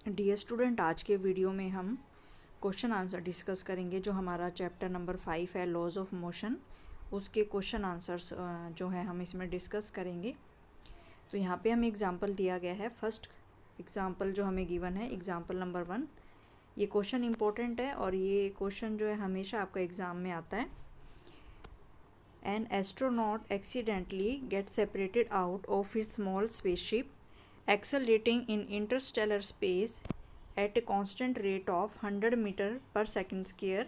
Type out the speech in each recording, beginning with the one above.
Dear student, आज के video में हम क्वेश्चन आंसर डिस्कस करेंगे। जो हमारा चैप्टर नंबर 5 है, लॉज ऑफ मोशन, उसके क्वेश्चन आंसर्स जो है हम इसमें डिस्कस करेंगे। तो यहाँ पे हमें एग्जांपल दिया गया है। फर्स्ट एग्जांपल जो हमें गिवन है, एग्जांपल नंबर 1। ये क्वेश्चन इंपॉर्टेंट है और ये क्वेश्चन जो है हमेशा आपका एग्ज़ाम में आता है। An astronaut accidentally get separated out of his small spaceship accelerating in interstellar space at a constant rate of 100 meter per second square.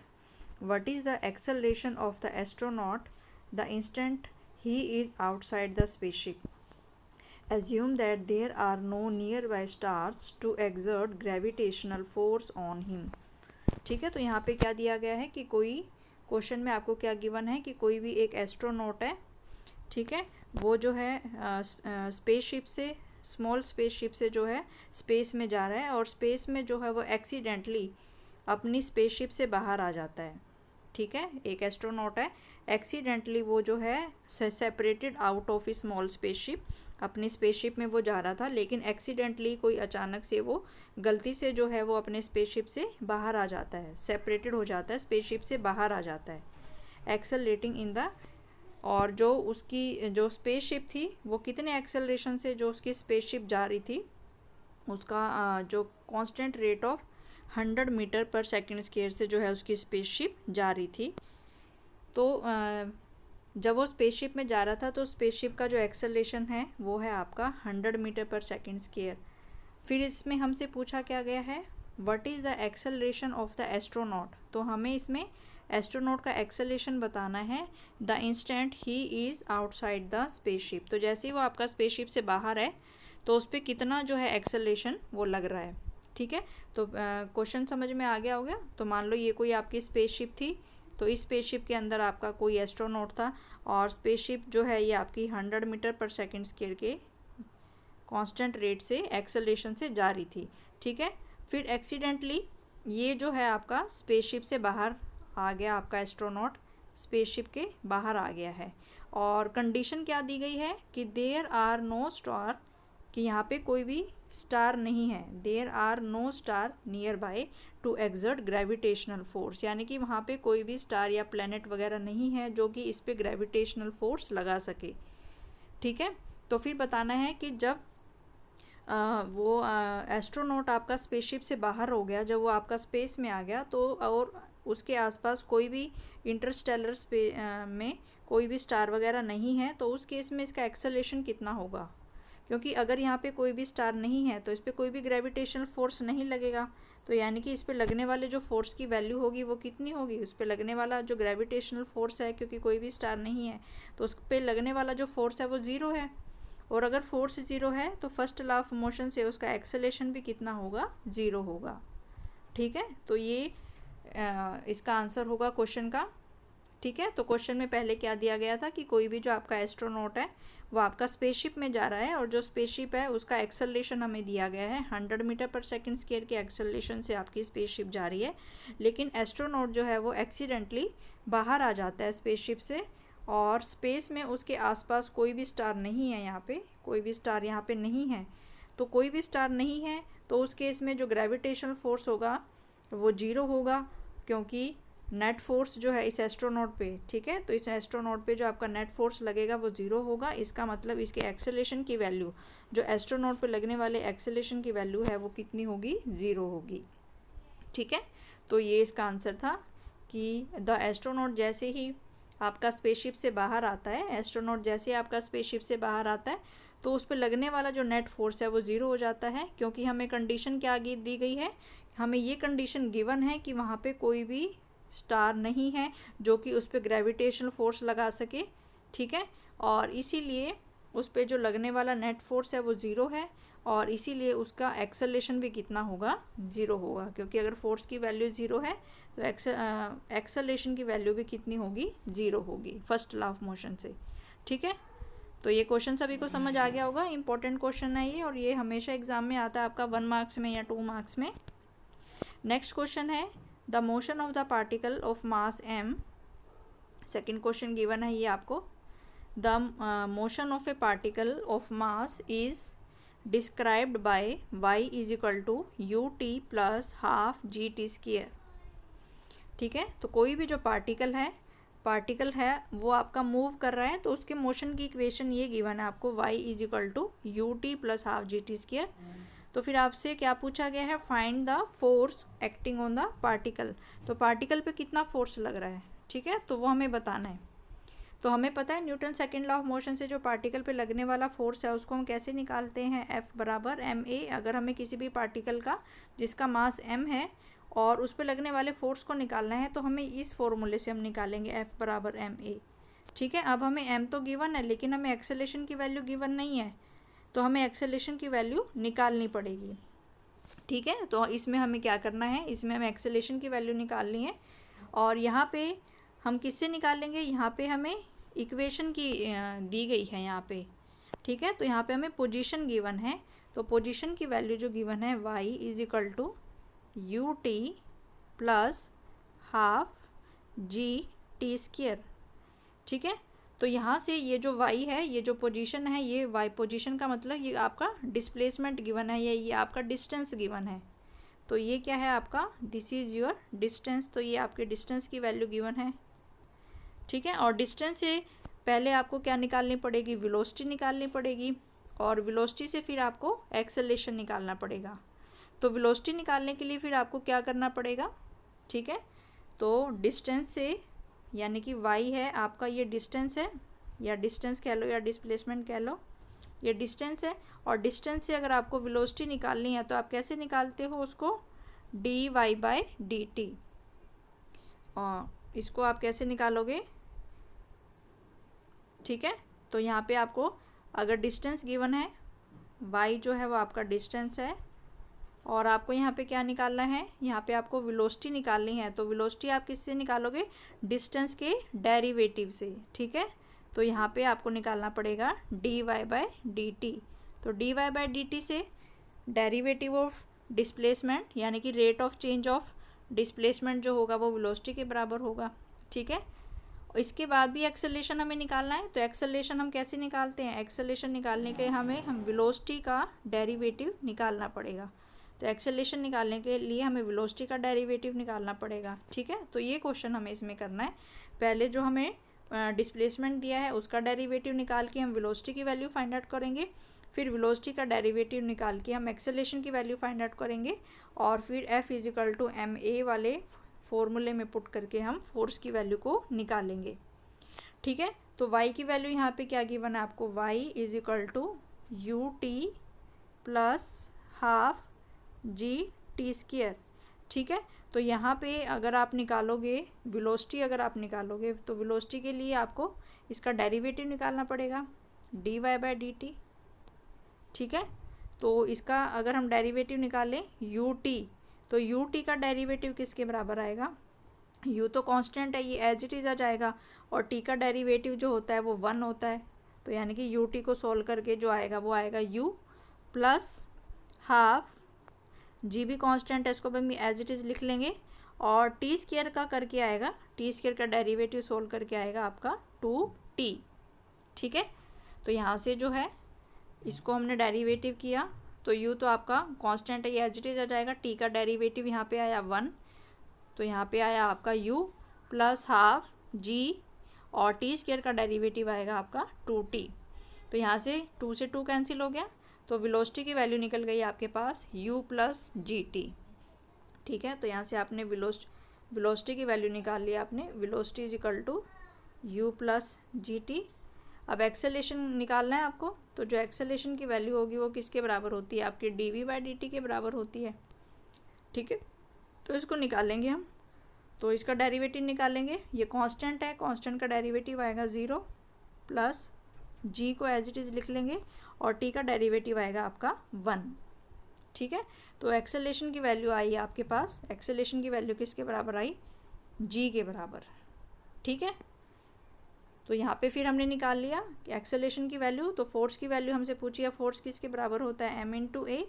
What is the acceleration of the astronaut the instant he is outside the spaceship? Assume that there are no nearby stars to exert gravitational force on him. ठीक है, तो यहाँ पे क्या दिया गया है कि कोई क्वेश्चन में आपको क्या गिवन है कि कोई भी एक एस्ट्रोनॉट है, ठीक है, वो जो है स्पेसशिप से, स्मॉल स्पेसशिप से जो है स्पेस में जा रहा है और स्पेस में जो है वो एक्सीडेंटली अपनी स्पेसशिप से बाहर आ जाता है। ठीक है, एक एस्ट्रोनॉट है, एक्सीडेंटली वो जो है separated out of A small spaceship, अपनी स्पेसशिप में वो जा रहा था, लेकिन एक्सीडेंटली कोई अचानक से वो गलती से जो है वो अपने स्पेसशिप से बाहर आ जाता है, सेपरेटेड हो जाता है, स्पेसशिप से बाहर आ जाता है। एक्सेलरेटिंग इन द, और जो उसकी जो स्पेसशिप थी वो कितने एक्सेलरेशन से जो उसकी स्पेसशिप जा रही थी, उसका जो constant rate of 100 metre per second square से जो है उसकी स्पेसशिप जा रही थी। तो जब वो स्पेसशिप में जा रहा था तो स्पेसशिप का जो एक्सेलरेशन है वो है आपका 100 मीटर पर सेकंड स्क्वायर। फिर इसमें हमसे पूछा क्या गया है, what is the acceleration of the astronaut. तो हमें इसमें एस्ट्रोनॉट का एक्सेलरेशन बताना है the instant he is outside the spaceship. तो जैसे ही वो आपका स्पेसशिप से बाहर है तो उस पर कितना जो है एक्सेलरेशन वो लग रहा है। ठीक है, तो क्वेश्चन समझ में आ गया होगा। तो मान लो ये कोई आपकी स्पेसशिप थी, तो इस स्पेसशिप के अंदर आपका कोई एस्ट्रोनॉट था और स्पेसशिप जो है ये आपकी 100 मीटर पर सेकेंड स्क्वायर के कांस्टेंट रेट से एक्सेलरेशन से जा रही थी। ठीक है, फिर एक्सीडेंटली ये जो है आपका स्पेसशिप से बाहर आ गया, आपका एस्ट्रोनॉट स्पेसशिप के बाहर आ गया है और कंडीशन क्या दी गई है कि देयर आर नो स्टार, कि यहाँ पे कोई भी स्टार नहीं है। There are no star nearby to exert gravitational force, यानी कि वहाँ पे कोई भी स्टार या प्लैनेट वगैरह नहीं है जो कि इस पे ग्रेविटेशनल फोर्स लगा सके। ठीक है, तो फिर बताना है कि जब वो एस्ट्रोनॉट आपका स्पेसशिप से बाहर हो गया, जब वो आपका स्पेस में आ गया, तो और उसके आसपास कोई भी इंटरस्टेलर में कोई भी स्टार वगैरह नहीं है, तो उस केस में इसका एक्सेलरेशन कितना होगा। क्योंकि अगर यहाँ पे कोई भी स्टार नहीं है तो इस पर कोई भी ग्रेविटेशनल फोर्स नहीं लगेगा, तो यानी कि इस पर लगने वाले जो फोर्स की वैल्यू होगी वो कितनी होगी, उस पर लगने वाला जो ग्रेविटेशनल फोर्स है, क्योंकि कोई भी स्टार नहीं है तो उस पर लगने वाला जो फोर्स है वो ज़ीरो है। और अगर फोर्स ज़ीरो है तो फर्स्ट लॉ ऑफ मोशन से उसका एक्सेलरेशन भी कितना होगा, ज़ीरो होगा। ठीक है, तो ये इसका आंसर होगा क्वेश्चन का। ठीक है, तो क्वेश्चन में पहले क्या दिया गया था कि कोई भी जो आपका एस्ट्रोनॉट है वो आपका स्पेसशिप में जा रहा है और जो स्पेसशिप है उसका एक्सेलरेशन हमें दिया गया है 100 मीटर पर सेकंड स्क्वायर के एक्सेलरेशन से आपकी स्पेसशिप जा रही है, लेकिन एस्ट्रोनॉट जो है वो एक्सीडेंटली बाहर आ जाता है स्पेसशिप से और स्पेस में उसके आसपास कोई भी स्टार नहीं है, यहाँ पे कोई भी स्टार यहाँ पे नहीं है। तो कोई भी स्टार नहीं है तो उस केस में जो ग्रेविटेशनल फोर्स होगा वो जीरो होगा, क्योंकि नेट फोर्स जो है इस एस्ट्रोनॉट पे, ठीक है, तो इस एस्ट्रोनॉट पे जो आपका नेट फोर्स लगेगा वो ज़ीरो होगा। इसका मतलब इसके एक्सेलरेशन की वैल्यू, जो एस्ट्रोनॉट पे लगने वाले एक्सेलरेशन की वैल्यू है वो कितनी होगी, ज़ीरो होगी। ठीक है, तो ये इसका आंसर था कि द एस्ट्रोनॉट जैसे ही आपका स्पेसशिप से बाहर आता है, एस्ट्रोनॉट जैसे ही आपका स्पेसशिप से बाहर आता है तो उस पर लगने वाला जो नेट फोर्स है वो ज़ीरो हो जाता है, क्योंकि हमें कंडीशन क्या दी गई है, हमें ये कंडीशन गिवन है कि वहाँ पे कोई भी स्टार नहीं है जो कि उस पर ग्रेविटेशनल फोर्स लगा सके। ठीक है, और इसीलिए उस पर जो लगने वाला नेट फोर्स है वो ज़ीरो है और इसीलिए उसका एक्सेलरेशन भी कितना होगा, ज़ीरो होगा, क्योंकि अगर फोर्स की वैल्यू ज़ीरो है तो एक्सेलरेशन की वैल्यू भी कितनी होगी, ज़ीरो होगी, फर्स्ट लॉ ऑफ मोशन से। ठीक है, तो ये क्वेश्चन सभी को समझ आ गया होगा। इंपॉर्टेंट क्वेश्चन है ये और ये हमेशा एग्जाम में आता है आपका 1 मार्क्स में या 2 मार्क्स में। नेक्स्ट क्वेश्चन है the motion of the particle of mass m। Second question given है ये आपको, the motion of a particle of mass is described by Y is equal to U T plus half G T square. ठीक है, तो कोई भी जो particle है वो आपका मूव कर रहा है, तो उसके मोशन की इक्वेशन ये गिवन है आपको, y is equal to U T plus half G T square. तो फिर आपसे क्या पूछा गया है, find the force acting on the particle. तो पार्टिकल पे कितना फोर्स लग रहा है, ठीक है, तो वो हमें बताना है। तो हमें पता है Newton second law of motion से जो पार्टिकल पे लगने वाला फोर्स है उसको हम कैसे निकालते हैं, F बराबर एम ए। अगर हमें किसी भी पार्टिकल का जिसका मास m है और उस पर लगने वाले फोर्स को निकालना है तो हमें इस फॉर्मूले से हम निकालेंगे F बराबर एम ए। ठीक है, अब हमें m तो गिवन है लेकिन हमें एक्सेलेरेशन की वैल्यू गिवन नहीं है, तो हमें एक्सेलेरेशन की वैल्यू निकालनी पड़ेगी। ठीक है, तो इसमें हमें क्या करना है, इसमें हमें एक्सेलेरेशन की वैल्यू निकालनी है। और यहाँ पे हम किससे निकालेंगे, यहाँ पे हमें इक्वेशन की दी गई है यहाँ पे। ठीक है, तो यहाँ पे हमें पोजीशन गिवन है, तो पोजीशन की वैल्यू जो गिवन है y is equal to U T plus half G T square. ठीक है, तो यहाँ से ये जो y है, ये जो पोजीशन है, ये y पोजीशन का मतलब ये आपका डिस्प्लेसमेंट गिवन है, ये आपका डिस्टेंस गिवन है। तो ये क्या है आपका, दिस इज़ योर डिस्टेंस, तो ये आपके डिस्टेंस की वैल्यू गिवन है। ठीक है, और डिस्टेंस से पहले आपको क्या निकालनी पड़ेगी, वेलोसिटी निकालनी पड़ेगी, और वेलोसिटी से फिर आपको एक्सेलरेशन निकालना पड़ेगा। तो वेलोसिटी निकालने के लिए फिर आपको क्या करना पड़ेगा, ठीक है, तो डिस्टेंस से, यानी कि y है आपका, ये डिस्टेंस है, या डिस्टेंस कह लो या डिस्प्लेसमेंट कह लो, ये डिस्टेंस है। और डिस्टेंस से अगर आपको वेलोसिटी निकालनी है तो आप कैसे निकालते हो उसको, D Y by D T. और इसको आप कैसे निकालोगे, ठीक है, तो यहाँ पे आपको अगर डिस्टेंस गिवन है, y जो है वो आपका डिस्टेंस है, और आपको यहाँ पे क्या निकालना है, यहाँ पे आपको वेलोसिटी निकालनी है। तो वेलोसिटी आप किससे निकालोगे, डिस्टेंस के डेरिवेटिव से। ठीक है, तो यहाँ पे आपको निकालना पड़ेगा D Y by D T. तो D Y by D T से डेरिवेटिव ऑफ डिस्प्लेसमेंट, यानी कि rate of change of displacement जो होगा वो वेलोसिटी के बराबर होगा। ठीक है, इसके बाद भी एक्सेलरेशन हमें निकालना है, तो एक्सेलरेशन हम कैसे निकालते हैं, एक्सेलरेशन निकालने के हम वेलोसिटी का डेरिवेटिव निकालना पड़ेगा। तो एक्सेलरेशन निकालने के लिए हमें वेलोसिटी का डेरिवेटिव निकालना पड़ेगा। ठीक है, तो ये क्वेश्चन हमें इसमें करना है। पहले जो हमें डिस्प्लेसमेंट दिया है उसका डेरिवेटिव निकाल के हम वेलोसिटी की वैल्यू फाइंड आउट करेंगे, फिर वेलोसिटी का डेरिवेटिव निकाल के हम एक्सेलरेशन की वैल्यू फाइंड आउट करेंगे, और फिर F is equal to M A वाले फॉर्मूले में पुट करके हम फोर्स की वैल्यू को निकालेंगे। ठीक है, तो y की वैल्यू यहाँ पे क्या गिवन है आपको, y is equal to U T plus half G T square. ठीक है, तो यहाँ पे अगर आप निकालोगे वेलोसिटी, अगर आप निकालोगे तो वेलोसिटी के लिए आपको इसका डेरिवेटिव निकालना पड़ेगा, D Y by D T. ठीक है, तो इसका अगर हम डेरिवेटिव निकालें यू टी, तो यू टी का डेरिवेटिव किसके बराबर आएगा, यू तो कांस्टेंट है, ये एज इट इज़ आ जाएगा, और टी का डेरिवेटिव जो होता है वो 1 होता है। तो यानी कि यू टी को सोल्व करके जो आएगा वो आएगा यू प्लस हाफ, जी भी कांस्टेंट है, इसको भी एज इट इज़ लिख लेंगे, और टी स्क्वायर का करके आएगा, टी स्क्वायर का डेरिवेटिव सोल्व करके आएगा आपका 2t। ठीक है, तो यहाँ से जो है इसको हमने डेरिवेटिव किया, तो u तो आपका कांस्टेंट है, ये एज इट इज़ आ जाएगा, t का डेरिवेटिव यहाँ पे आया 1, तो यहाँ पे आया आपका u प्लस हाफ g, और टी स्क्वायर का डेरिवेटिव आएगा आपका 2t। तो यहाँ से 2 से 2 कैंसिल हो गया, तो वेलोसिटी की वैल्यू निकल गई आपके पास u प्लस जी टी। ठीक है, तो यहाँ से आपने वेलोसिटी की वैल्यू निकाल लिया आपने, velocity is equal to u plus G T. अब एक्सेलरेशन निकालना है आपको, तो जो एक्सेलरेशन की वैल्यू होगी वो किसके बराबर होती है, आपकी D V by D T के बराबर होती है। ठीक है, तो इसको निकालेंगे हम, तो इसका डेरिवेटिव निकालेंगे, ये कांस्टेंट है, कांस्टेंट का डेरिवेटिव आएगा 0 प्लस जी को एज इट इज़ लिख लेंगे, और टी का डेरिवेटिव आएगा आपका 1। ठीक है, तो एक्सेलरेशन की वैल्यू आई आपके पास, एक्सेलरेशन की वैल्यू किसके बराबर आई, जी के बराबर। ठीक है, तो यहाँ पे फिर हमने निकाल लिया कि एक्सेलरेशन की वैल्यू, तो फोर्स की वैल्यू हमसे पूछी है, फोर्स किसके बराबर होता है, m इंटू ए,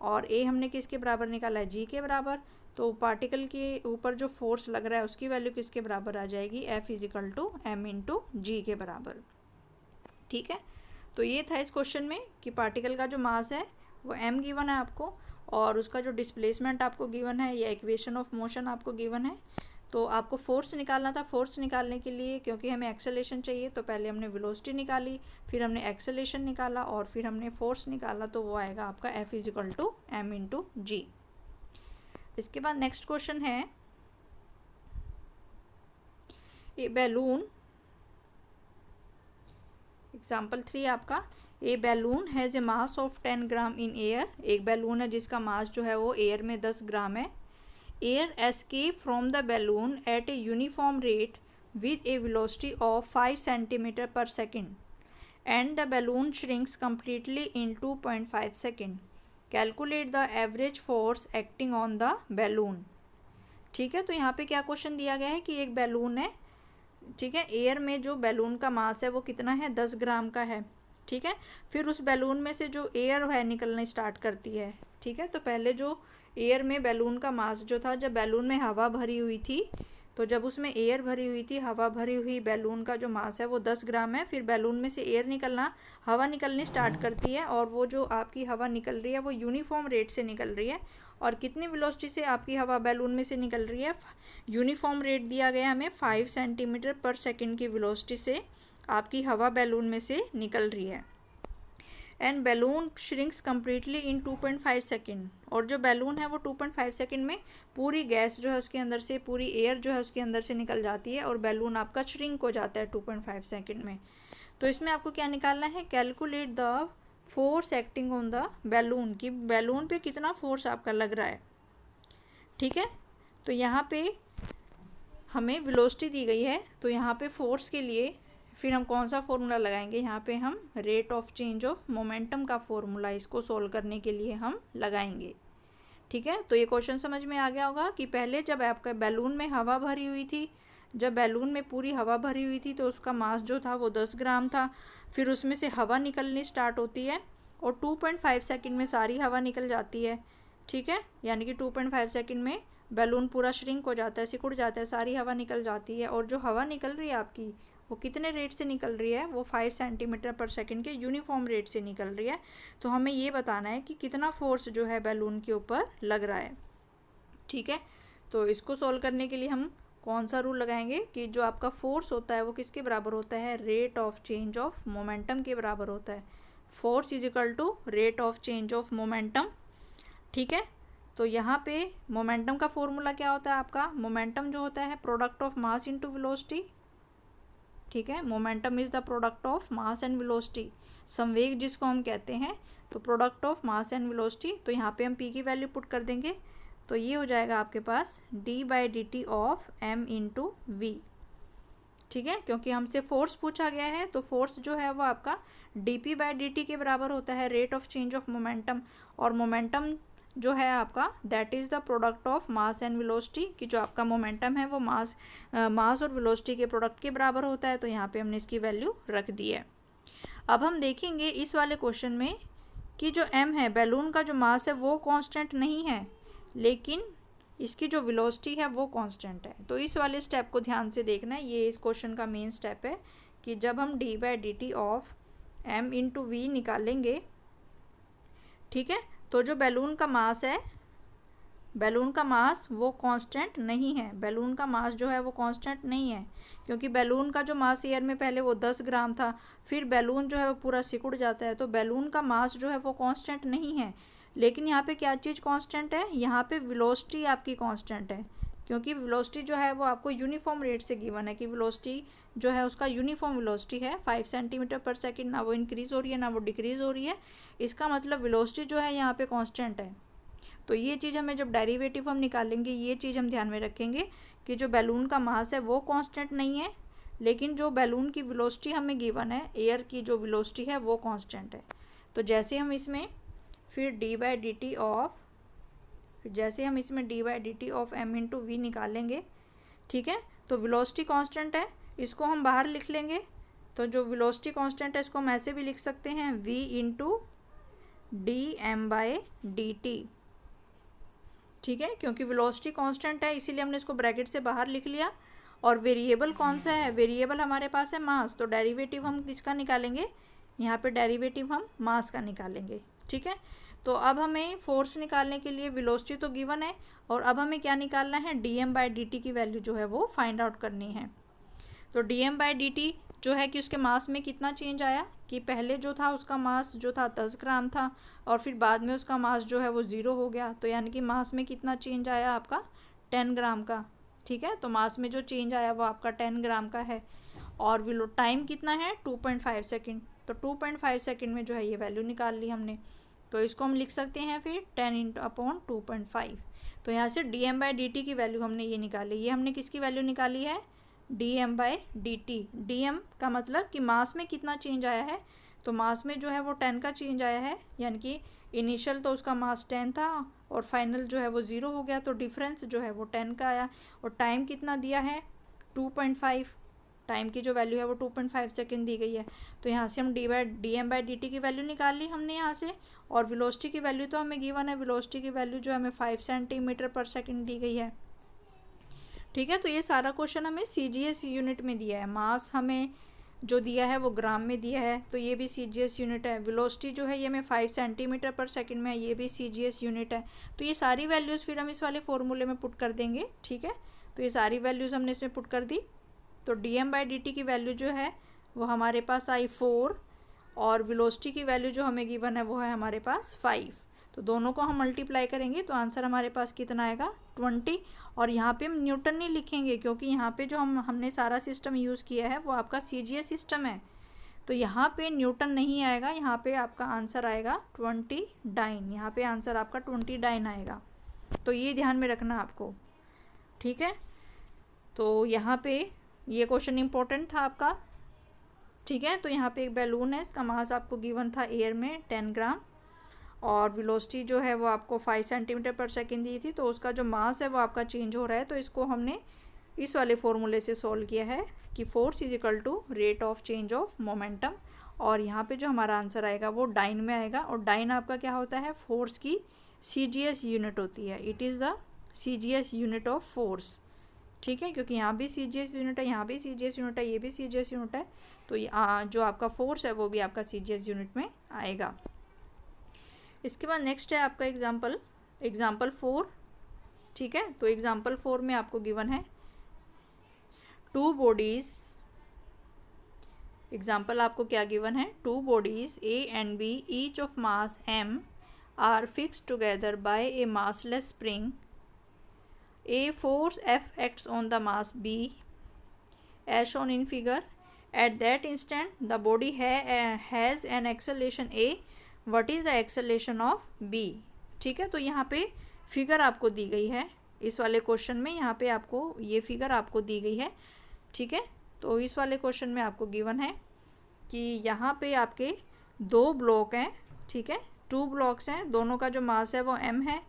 और ए हमने किसके बराबर निकाला है, जी के बराबर। तो पार्टिकल के ऊपर जो फोर्स लग रहा है उसकी वैल्यू किसके बराबर आ जाएगी, F is equal to M into G के बराबर। ठीक है, तो ये था इस क्वेश्चन में कि पार्टिकल का जो मास है वो m गिवन है आपको, और उसका जो डिस्प्लेसमेंट आपको गिवन है या इक्वेशन ऑफ मोशन आपको गिवन है। तो आपको फोर्स निकालना था। फोर्स निकालने के लिए क्योंकि हमें एक्सेलेरेशन चाहिए, तो पहले हमने वेलोसिटी निकाली, फिर हमने एक्सेलेरेशन निकाला, और फिर हमने फोर्स निकाला, तो वो आएगा आपका F = m/g। इसके बाद नेक्स्ट क्वेश्चन है, ए बैलून, एग्जाम्पल 3 आपका, a balloon has a mass of 10 gram in air. एक बैलून है जिसका मास जो है वो एयर में 10 ग्राम है। Air escape from the balloon at a uniform rate with a velocity of 5 centimetre per second and the balloon shrinks completely in 2.5 second. Calculate the average force acting on the balloon. ठीक है, तो यहाँ पे क्या question दिया गया है कि एक बैलून है, ठीक है, एयर में जो बैलून का मास है वो कितना है, 10 ग्राम का है। ठीक है, फिर उस बैलून में से जो एयर है निकलना स्टार्ट करती है। ठीक है, तो पहले जो एयर में बैलून का मास जो था, जब बैलून में हवा भरी हुई थी, तो जब उसमें एयर भरी हुई थी, हवा भरी हुई बैलून का जो मास है वो 10 ग्राम है। फिर बैलून में से एयर निकलना, हवा निकलनी स्टार्ट करती है, और वो जो आपकी हवा निकल रही है वो यूनिफॉर्म रेट से निकल रही है। और कितनी वेलोसिटी से आपकी हवा बैलून में से निकल रही है, यूनिफॉर्म रेट दिया गया हमें 5 सेंटीमीटर पर सेकेंड की वेलोसिटी से आपकी हवा बैलून में से निकल रही है। And balloon shrinks completely in 2.5 second. और जो बैलून है वो 2.5 सेकेंड में पूरी गैस जो है उसके अंदर से, पूरी एयर जो है उसके अंदर से निकल जाती है, और बैलून आपका श्रिंक हो जाता है 2.5 सेकेंड में। तो इसमें आपको क्या निकालना है, calculate the force acting on the balloon, कि बैलून पे कितना फोर्स आपका लग रहा है। ठीक है, तो यहाँ पे हमें वेलोसिटी दी गई है, तो यहाँ पे फोर्स के लिए फिर हम कौन सा फॉर्मूला लगाएंगे, यहाँ पे हम rate of change of momentum का फॉर्मूला इसको सोल्व करने के लिए हम लगाएंगे। ठीक है, तो ये क्वेश्चन समझ में आ गया होगा कि पहले जब आपका बैलून में हवा भरी हुई थी, जब बैलून में पूरी हवा भरी हुई थी, तो उसका मास जो था वो 10 ग्राम था। फिर उसमें से हवा निकलनी स्टार्ट होती है, और 2.5 सेकेंड में सारी हवा निकल जाती है। ठीक है, यानी कि 2.5 सेकेंड में बैलून पूरा श्रिंक हो जाता है, सिकुड़ जाता है, सारी हवा निकल जाती है। और जो हवा निकल रही है आपकी, वो कितने रेट से निकल रही है, वो 5 सेंटीमीटर पर सेकेंड के यूनिफॉर्म रेट से निकल रही है। तो हमें ये बताना है कि कितना फोर्स जो है बैलून के ऊपर लग रहा है। ठीक है, तो इसको सोल्व करने के लिए हम कौन सा रूल लगाएंगे कि जो आपका फोर्स होता है वो किसके बराबर होता है, rate of change of momentum के बराबर होता है। Force = rate of change of momentum. ठीक है, तो यहाँ पे मोमेंटम का फॉर्मूला क्या होता है आपका, मोमेंटम जो होता है product of mass into velocity. ठीक है, momentum is the product of mass and velocity, संवेग जिसको हम कहते हैं, तो product of mass and velocity. तो यहाँ पे हम p की वैल्यू पुट कर देंगे, तो ये हो जाएगा आपके पास d/dt ऑफ m/v। ठीक है, क्योंकि हमसे फोर्स पूछा गया है, तो फोर्स जो है वो आपका dp/dt के बराबर होता है, rate of change of momentum. और मोमेंटम जो है आपका that is the product of mass and velocity, कि जो आपका मोमेंटम है वो मास और वेलोसिटी के प्रोडक्ट के बराबर होता है। तो यहाँ पे हमने इसकी वैल्यू रख दी है। अब हम देखेंगे इस वाले क्वेश्चन में कि जो m है, बैलून का जो मास है वो कांस्टेंट नहीं है, लेकिन इसकी जो वेलोसिटी है वो कांस्टेंट है। तो इस वाले स्टेप को ध्यान से देखना है, ये इस क्वेश्चन का मेन स्टेप है कि जब हम d/dt ऑफ m/v निकालेंगे, ठीक है, तो जो बैलून का मास है, बैलून का मास वो कांस्टेंट नहीं है। बैलून का मास जो है वो कांस्टेंट नहीं है, क्योंकि बैलून का जो मास एयर में पहले वो 10 ग्राम था, फिर बैलून जो है वो पूरा सिकुड़ जाता है। तो बैलून का मास जो है वो कांस्टेंट नहीं है। लेकिन यहाँ पे क्या चीज़ कांस्टेंट है, यहाँ पे वेलोसिटी आपकी कांस्टेंट है, क्योंकि वेलोसिटी जो है वो आपको यूनिफॉर्म रेट से गिवन है कि वेलोसिटी जो है उसका यूनिफॉर्म वेलोसिटी है 5 सेंटीमीटर पर सेकेंड, ना वो इंक्रीज़ हो रही है ना वो डिक्रीज़ हो रही है। इसका मतलब वेलोसिटी जो है यहाँ पे कांस्टेंट है। तो ये चीज़ हमें जब डेरिवेटिव हम निकालेंगे, ये चीज़ हम ध्यान में रखेंगे कि जो बैलून का मास है वो कांस्टेंट नहीं है, लेकिन जो बैलून की वेलोसिटी हमें गिवन है, एयर की जो वेलोसिटी है वो कांस्टेंट है। तो जैसे हम इसमें फिर d/dt ऑफ m/v निकालेंगे, ठीक है, तो वेलोसिटी कांस्टेंट है, इसको हम बाहर लिख लेंगे। तो जो वेलोसिटी कांस्टेंट है इसको हम ऐसे भी लिख सकते हैं v × dm/dt। ठीक है, क्योंकि वेलोसिटी कांस्टेंट है इसीलिए हमने इसको ब्रैकेट से बाहर लिख लिया। और वेरिएबल कौन सा है, वेरिएबल हमारे पास है मास, तो डेरिवेटिव हम किसका निकालेंगे, यहाँ पे डेरिवेटिव हम मास का निकालेंगे। ठीक है, तो अब हमें फोर्स निकालने के लिए वेलोसिटी तो गिवन है, और अब हमें क्या निकालना है, dm/dt की वैल्यू जो है वो फाइंड आउट करनी है। तो dm/dt जो है कि उसके मास में कितना चेंज आया, कि पहले जो था उसका मास जो था 10 ग्राम था, और फिर बाद में उसका मास जो है वो 0 हो गया, तो यानी कि मास में कितना चेंज आया आपका 10 ग्राम का। ठीक है, तो मास में जो चेंज आया वो आपका 10 ग्राम का है, और टाइम कितना है 2.5 सेकेंड। तो 2.5 सेकेंड में जो है ये वैल्यू निकाल ली हमने, तो इसको हम लिख सकते हैं फिर 10 × 2.5। तो यहाँ से dm/dt की वैल्यू हमने ये निकाली। ये हमने किसकी वैल्यू निकाली है, dm/dt। dm का मतलब कि मास में कितना चेंज आया है, तो मास में जो है वो 10 का चेंज आया है, यानी कि इनिशियल तो उसका मास 10 था और फाइनल जो है वो 0 हो गया, तो डिफरेंस जो है वो 10 का आया। और टाइम कितना दिया है 2.5, टाइम की जो वैल्यू है वो 2.5 सेकेंड दी गई है। तो यहाँ से हम dm/dt की वैल्यू निकाल ली हमने यहाँ से, और वेलोसिटी की वैल्यू तो हमें गिवन है, वेलोसिटी की वैल्यू जो हमें 5 सेंटीमीटर पर सेकेंड दी गई है। ठीक है, तो ये सारा क्वेश्चन हमें CGS यूनिट में दिया है। मास हमें जो दिया है वो ग्राम में दिया है, तो ये भी CGS यूनिट है। वेलोसिटी जो है ये हमें 5 सेंटीमीटर पर सेकेंड में है, ये भी CGS यूनिट है। तो ये सारी वैल्यूज़ फिर हम इस वाले फॉर्मूले में पुट कर देंगे। ठीक है, तो ये सारी वैल्यूज़ हमने इसमें पुट कर दी। तो dm/dt की वैल्यू जो है वो हमारे पास आई 4, और वेलोसिटी की वैल्यू जो हमें गिवन है वो है हमारे पास 5। तो दोनों को हम मल्टीप्लाई करेंगे तो आंसर हमारे पास कितना आएगा 20। और यहाँ पे हम न्यूटन नहीं लिखेंगे, क्योंकि यहाँ पे जो हमने सारा सिस्टम यूज़ किया है वो आपका CGS सिस्टम है, तो यहाँ पे न्यूटन नहीं आएगा। यहाँ पे आपका आंसर आएगा 20 डाइन। यहाँ पे आंसर आपका 20 डाइन आएगा, तो ये ध्यान में रखना आपको। ठीक है, तो यहाँ पे ये क्वेश्चन इम्पोर्टेंट था आपका। ठीक है, तो यहाँ पे एक बैलून है, इसका मास आपको गिवन था एयर में 10 ग्राम, और वेलोसिटी जो है वो आपको 5 सेंटीमीटर पर सेकेंड दी थी, तो उसका जो मास है वो आपका चेंज हो रहा है। तो इसको हमने इस वाले फॉर्मूले से सॉल्व किया है कि force is equal to rate of change of momentum, और यहाँ पे जो हमारा आंसर आएगा वो डाइन में आएगा। और डाइन आपका क्या होता है, फोर्स की CGS यूनिट होती है। It is the CGS unit of force. ठीक है, क्योंकि यहाँ भी CGS यूनिट है, यहाँ भी CGS यूनिट है, ये भी CGS यूनिट है, तो जो आपका फोर्स है वो भी आपका CGS यूनिट में आएगा। इसके बाद नेक्स्ट है आपका एग्जाम्पल 4। ठीक है, तो एग्जाम्पल 4 में आपको गिवन है 2 बॉडीज़। एग्जाम्पल आपको क्या गिवन है, 2 bodies A and B each of mass m are fixed together by a massless spring. A force F acts on the mass B as shown in figure. At that instant the body has an acceleration A. What is the acceleration of B? ठीक है, तो यहाँ पे figure आपको दी गई है इस वाले क्वेश्चन में, यहाँ पे आपको ये फिगर आपको दी गई है। ठीक है, तो इस वाले क्वेश्चन में आपको गिवन है कि यहाँ पे आपके 2 ब्लॉक हैं। ठीक है, 2 ब्लॉक्स हैं, दोनों का जो मास है वो m है,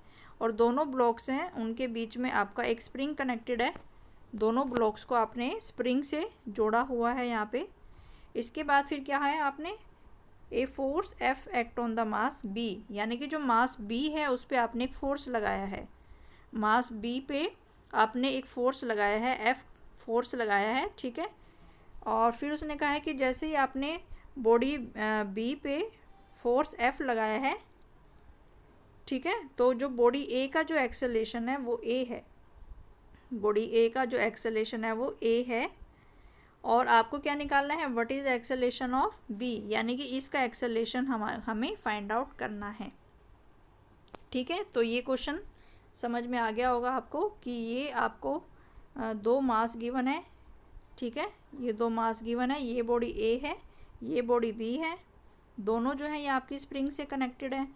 और दोनों ब्लॉक्स हैं उनके बीच में आपका एक स्प्रिंग कनेक्टेड है। दोनों ब्लॉक्स को आपने स्प्रिंग से जोड़ा हुआ है यहाँ पे। इसके बाद फिर क्या है, आपने a force F act on the mass B, यानी कि जो मास B है उस पर आपने एक फोर्स लगाया है। मास B पे आपने एक फोर्स लगाया है, F फोर्स लगाया है। ठीक है, और फिर उसने कहा है कि जैसे ही आपने बॉडी B पे फोर्स F लगाया है, ठीक है, तो जो बॉडी A का जो एक्सेलेरेशन है वो A है। बॉडी A का जो एक्सेलेरेशन है वो A है, और आपको क्या निकालना है, what is acceleration of B, यानी कि इसका एक्सेलेरेशन हमें फाइंड आउट करना है। ठीक है, तो ये क्वेश्चन समझ में आ गया होगा आपको कि ये आपको 2 मास गिवन है। ठीक है, ये 2 मास गिवन है, ये बॉडी A है, ये बॉडी B है, दोनों जो है ये आपकी स्प्रिंग से कनेक्टेड है।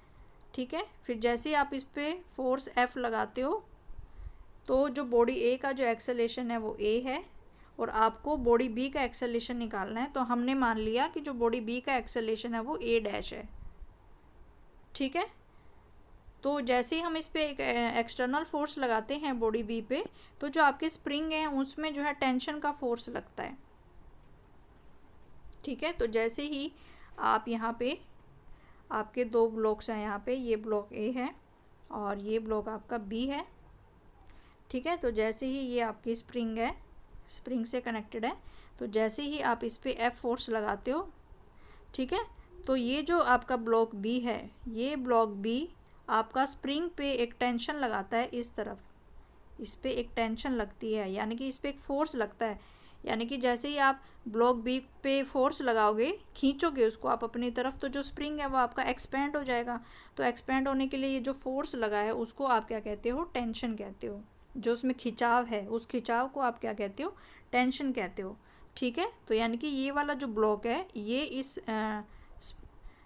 ठीक है, फिर जैसे ही आप इस पर फोर्स F लगाते हो तो जो बॉडी A का जो एक्सेलेरेशन है वो A है, और आपको बॉडी B का एक्सेलेरेशन निकालना है। तो हमने मान लिया कि जो बॉडी B का एक्सेलेरेशन है वो A डैश है। ठीक है, तो जैसे ही हम इस पर एक एक्सटर्नल फोर्स लगाते हैं बॉडी B पे, तो जो आपके स्प्रिंग हैं उसमें जो है टेंशन का फोर्स लगता है। ठीक है, तो जैसे ही आप यहाँ पे आपके 2 ब्लॉक्स हैं, यहाँ पे ये ब्लॉक A है और ये ब्लॉक आपका B है। ठीक है, तो जैसे ही ये आपकी स्प्रिंग है, स्प्रिंग से कनेक्टेड है, तो जैसे ही आप इस पर F फोर्स लगाते हो, ठीक है, तो ये जो आपका ब्लॉक बी है, ये ब्लॉक बी आपका स्प्रिंग पे एक टेंशन लगाता है इस तरफ, इस पे एक टेंशन लगती है, यानी कि इस पे एक फोर्स लगता है। यानी कि जैसे ही आप ब्लॉक बी पे फोर्स लगाओगे, खींचोगे उसको आप अपनी तरफ, तो जो स्प्रिंग है वो आपका एक्सपेंड हो जाएगा। तो एक्सपेंड होने के लिए ये जो फोर्स लगा है उसको आप क्या कहते हो, टेंशन कहते हो। जो उसमें खिंचाव है उस खिंचाव को आप क्या कहते हो, टेंशन कहते हो। ठीक है, तो यानी कि ये वाला जो ब्लॉक है ये इस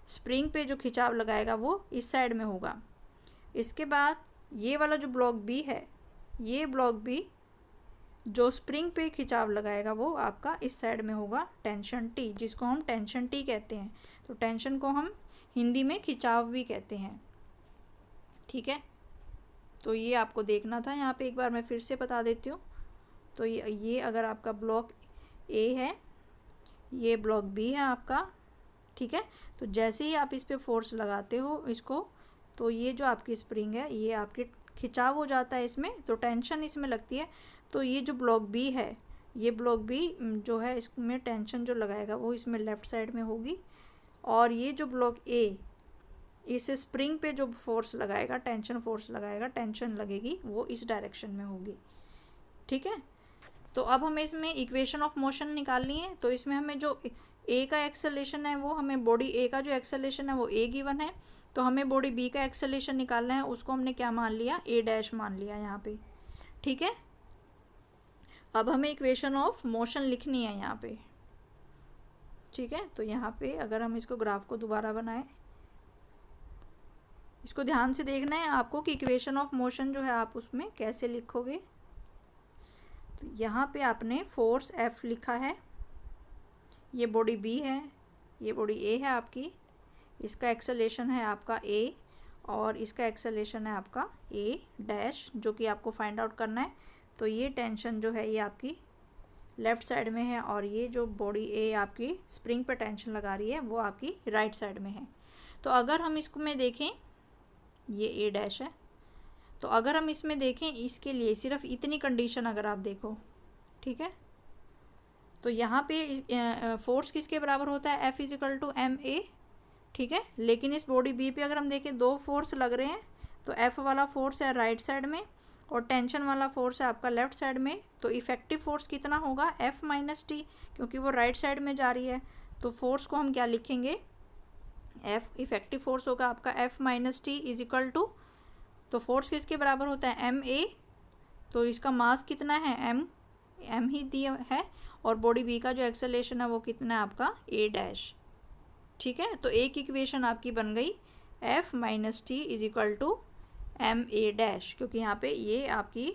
स्प्रिंग पे जो खिंचाव लगाएगा वो इस साइड में होगा। इसके बाद ये वाला जो ब्लॉक बी है, ये ब्लॉक बी जो स्प्रिंग पे खिंचाव लगाएगा वो आपका इस साइड में होगा, टेंशन टी, जिसको हम टेंशन टी कहते हैं। तो टेंशन को हम हिंदी में खिंचाव भी कहते हैं। ठीक है, तो ये आपको देखना था, यहाँ पे एक बार मैं फिर से बता देती हूँ। तो ये अगर आपका ब्लॉक ए है, ये ब्लॉक बी है आपका। ठीक है, तो जैसे ही आप इस पे फोर्स लगाते हो इसको, तो ये जो आपकी स्प्रिंग है ये आपकी खिंचाव हो जाता है इसमें, तो टेंशन इसमें लगती है। तो ये जो ब्लॉक बी है, ये ब्लॉक बी जो है इसमें टेंशन जो लगाएगा वो इसमें लेफ़्ट साइड में होगी, और ये जो ब्लॉक ए इस स्प्रिंग पे जो फोर्स लगाएगा, टेंशन फोर्स लगाएगा, टेंशन लगेगी, वो इस डायरेक्शन में होगी। ठीक है, तो अब हमें इसमें इक्वेशन ऑफ मोशन निकालनी है। तो इसमें हमें जो ए का एक्सेलेरेशन है वो हमें, बॉडी ए का जो एक्सेलेरेशन है वो ए गिवन है, तो हमें बॉडी बी का एक्सेलेरेशन निकालना है, उसको हमने क्या मान लिया, ए डैश मान लिया यहाँ पे। ठीक है, अब हमें इक्वेशन ऑफ मोशन लिखनी है यहाँ पे। ठीक है, तो यहाँ पे अगर हम इसको ग्राफ को दोबारा बनाएं, इसको ध्यान से देखना है आपको कि इक्वेशन ऑफ मोशन जो है आप उसमें कैसे लिखोगे। तो यहाँ पे आपने फोर्स एफ लिखा है, ये बॉडी बी है, ये बॉडी ए है आपकी, इसका एक्सेलेरेशन है आपका ए, और इसका एक्सेलेरेशन है आपका ए डैश, जो कि आपको फाइंड आउट करना है। तो ये टेंशन जो है ये आपकी लेफ़्ट साइड में है, और ये जो बॉडी ए आपकी स्प्रिंग पर टेंशन लगा रही है वो आपकी राइट साइड में है। तो अगर हम इसको में देखें, ये ए डैश है, तो अगर हम इसमें देखें, इसके लिए सिर्फ इतनी कंडीशन अगर आप देखो, ठीक है, तो यहाँ पे फोर्स किसके बराबर होता है, F is equal to M A. ठीक है, लेकिन इस बॉडी बी पे अगर हम देखें दो फोर्स लग रहे हैं, तो एफ वाला फोर्स है राइट साइड में और टेंशन वाला फोर्स है आपका लेफ्ट साइड में। तो इफेक्टिव फोर्स कितना होगा, एफ माइनस टी, क्योंकि वो राइट साइड में जा रही है। तो फोर्स को हम क्या लिखेंगे, एफ, इफेक्टिव फोर्स होगा आपका F minus T is equal to, तो फोर्स किसके बराबर होता है, एम ए। तो इसका मास कितना है, एम ही दिया है, और बॉडी बी का जो एक्सेलेरेशन है वो कितना है आपका ए डैश। ठीक है, तो एक इक्वेशन आपकी बन गई, F minus T is equal to M A dash, क्योंकि यहाँ पे ये आपकी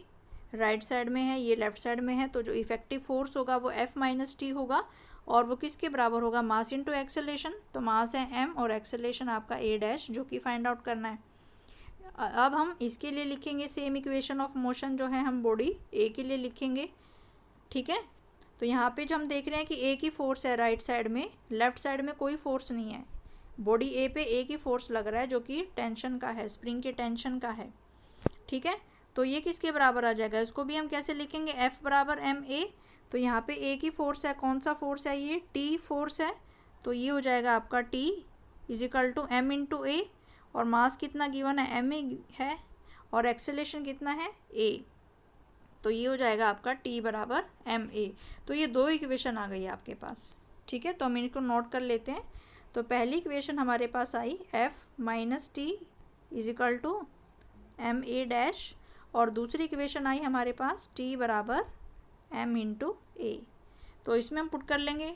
राइट साइड में है, ये लेफ्ट साइड में है। तो जो इफेक्टिव फोर्स होगा वो एफ माइनस टी होगा, और वो किसके बराबर होगा, मास इनटू एक्सेलेरेशन। तो मास है एम और एक्सेलेरेशन आपका ए डैश, जो कि फाइंड आउट करना है। अब हम इसके लिए लिखेंगे सेम इक्वेशन ऑफ मोशन जो है हम बॉडी ए के लिए लिखेंगे। ठीक है, तो यहाँ पे जो हम देख रहे हैं कि ए की फोर्स है राइट साइड में, लेफ्ट साइड में कोई फोर्स नहीं है। बॉडी ए पे ए की फोर्स लग रहा है जो कि टेंशन का है, स्प्रिंग के टेंशन का है। ठीक है, तो ये किसके बराबर आ जाएगा, इसको भी हम कैसे लिखेंगे, एफ बराबर एम ए। तो यहाँ पे ए की फोर्स है, कौन सा फोर्स है, ये टी फोर्स है। तो ये हो जाएगा आपका T is equal to M into A, और मास कितना गिवन है, एम ए है, और एक्सेलेरेशन कितना है, ए। तो ये हो जाएगा आपका टी बराबर एम ए। तो ये दो इक्वेशन आ गई आपके पास। ठीक है, तो हम इनको नोट कर लेते हैं। तो पहली इक्वेशन हमारे पास आई F minus T is equal to M A dash, और दूसरी इक्वेशन आई हमारे पास टी बराबर एम इंटू ए। तो इसमें हम पुट कर लेंगे।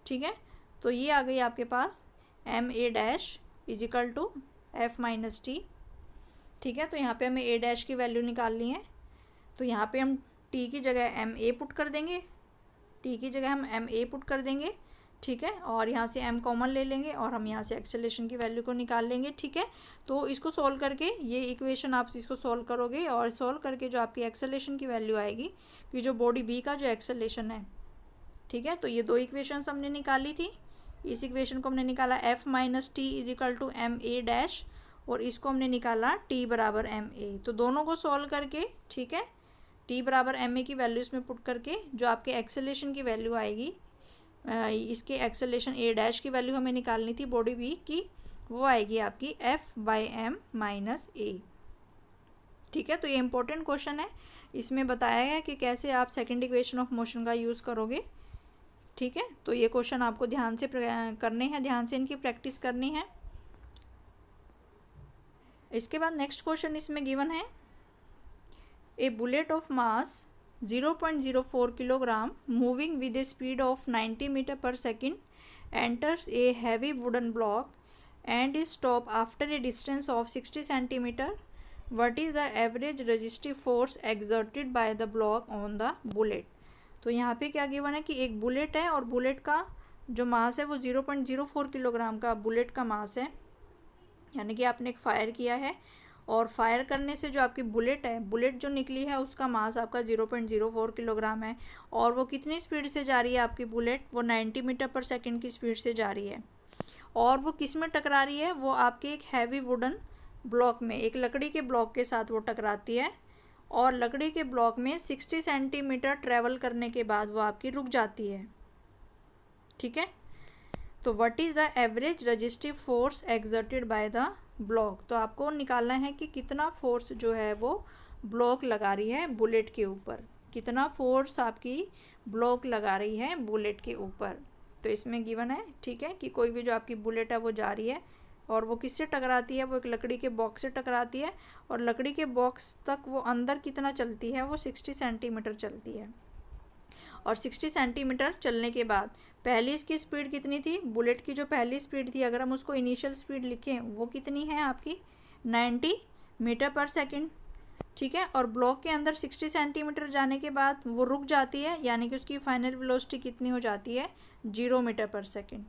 ठीक है, तो ये आ गई आपके पास M A dash is equal to F minus T. ठीक है, तो यहाँ पे हमें ए डैश की वैल्यू निकालनी है। तो यहाँ पे हम टी की जगह एम ए पुट कर देंगे, टी की जगह हम एम ए पुट कर देंगे। ठीक है, और यहाँ से एम कॉमन ले लेंगे, और हम यहाँ से एक्सेलेरेशन की वैल्यू को निकाल लेंगे। ठीक है, तो इसको सॉल्व करके, ये इक्वेशन आप इसको सॉल्व करोगे, और सॉल्व करके जो आपकी एक्सेलेरेशन की वैल्यू आएगी, कि जो बॉडी बी का जो एक्सेलेरेशन है। ठीक है, तो ये दो इक्वेशंस हमने निकाली थी। इस इक्वेशन को हमने निकाला F minus T is equal to M A dash, और इसको हमने निकाला टी बराबर एम ए। तो दोनों को सॉल्व करके, ठीक है, टी बराबर एम ए की वैल्यू इसमें पुट करके जो आपके एक्सेलेरेशन की वैल्यू आएगी, इसके एक्सेलरेशन ए डैश की वैल्यू हमें निकालनी थी बॉडी बी की, वो आएगी आपकी F/m माइनस ए। ठीक है, तो ये इंपॉर्टेंट क्वेश्चन है, इसमें बताया है कि कैसे आप सेकंड इक्वेशन ऑफ मोशन का यूज़ करोगे। ठीक है, तो ये क्वेश्चन आपको ध्यान से करने हैं, ध्यान से इनकी प्रैक्टिस करनी है। इसके बाद नेक्स्ट क्वेश्चन इसमें गिवन है, a bullet of mass 0.04 kilogram moving with a speed of 90 metre per second enters a heavy wooden block and is stopped after a distance of 60 centimeter. What is the average resistive force exerted by the block on the bullet? तो यहाँ पे क्या given है कि एक bullet है और bullet का जो मास है वो 0.04 किलोग्राम का बुलेट का मास है, यानी कि आपने एक फायर किया है और फायर करने से जो आपकी बुलेट है, बुलेट जो निकली है उसका मास आपका 0.04 किलोग्राम है, और वो कितनी स्पीड से जा रही है आपकी बुलेट, वो 90 मीटर पर सेकंड की स्पीड से जा रही है। और वो किस में टकरा रही है, वो आपके एक हैवी वुडन ब्लॉक में, एक लकड़ी के ब्लॉक के साथ वो टकराती है, और लकड़ी के ब्लॉक में 60 सेंटीमीटर ट्रैवल करने के बाद वो आपकी रुक जाती है। ठीक है, तो what is the average resistive force exerted by the block, तो आपको निकालना है कि कितना फोर्स जो है वो ब्लॉक लगा रही है बुलेट के ऊपर, कितना फोर्स आपकी ब्लॉक लगा रही है बुलेट के ऊपर। तो इसमें गिवन है, ठीक है, कि कोई भी जो आपकी बुलेट है वो जा रही है और वो किससे टकराती है, वो एक लकड़ी के बॉक्स से टकराती है, और लकड़ी के बॉक्स तक वो अंदर कितना चलती है, वो 60 सेंटीमीटर चलती है। और 60 सेंटीमीटर चलने के बाद पहली इसकी स्पीड कितनी थी, बुलेट की जो पहली स्पीड थी, अगर हम उसको इनिशियल स्पीड लिखें वो कितनी है आपकी 90 मीटर पर सेकंड। ठीक है, और ब्लॉक के अंदर 60 सेंटीमीटर जाने के बाद वो रुक जाती है, यानी कि उसकी फाइनल वेलोसिटी कितनी हो जाती है, 0 मीटर पर सेकंड।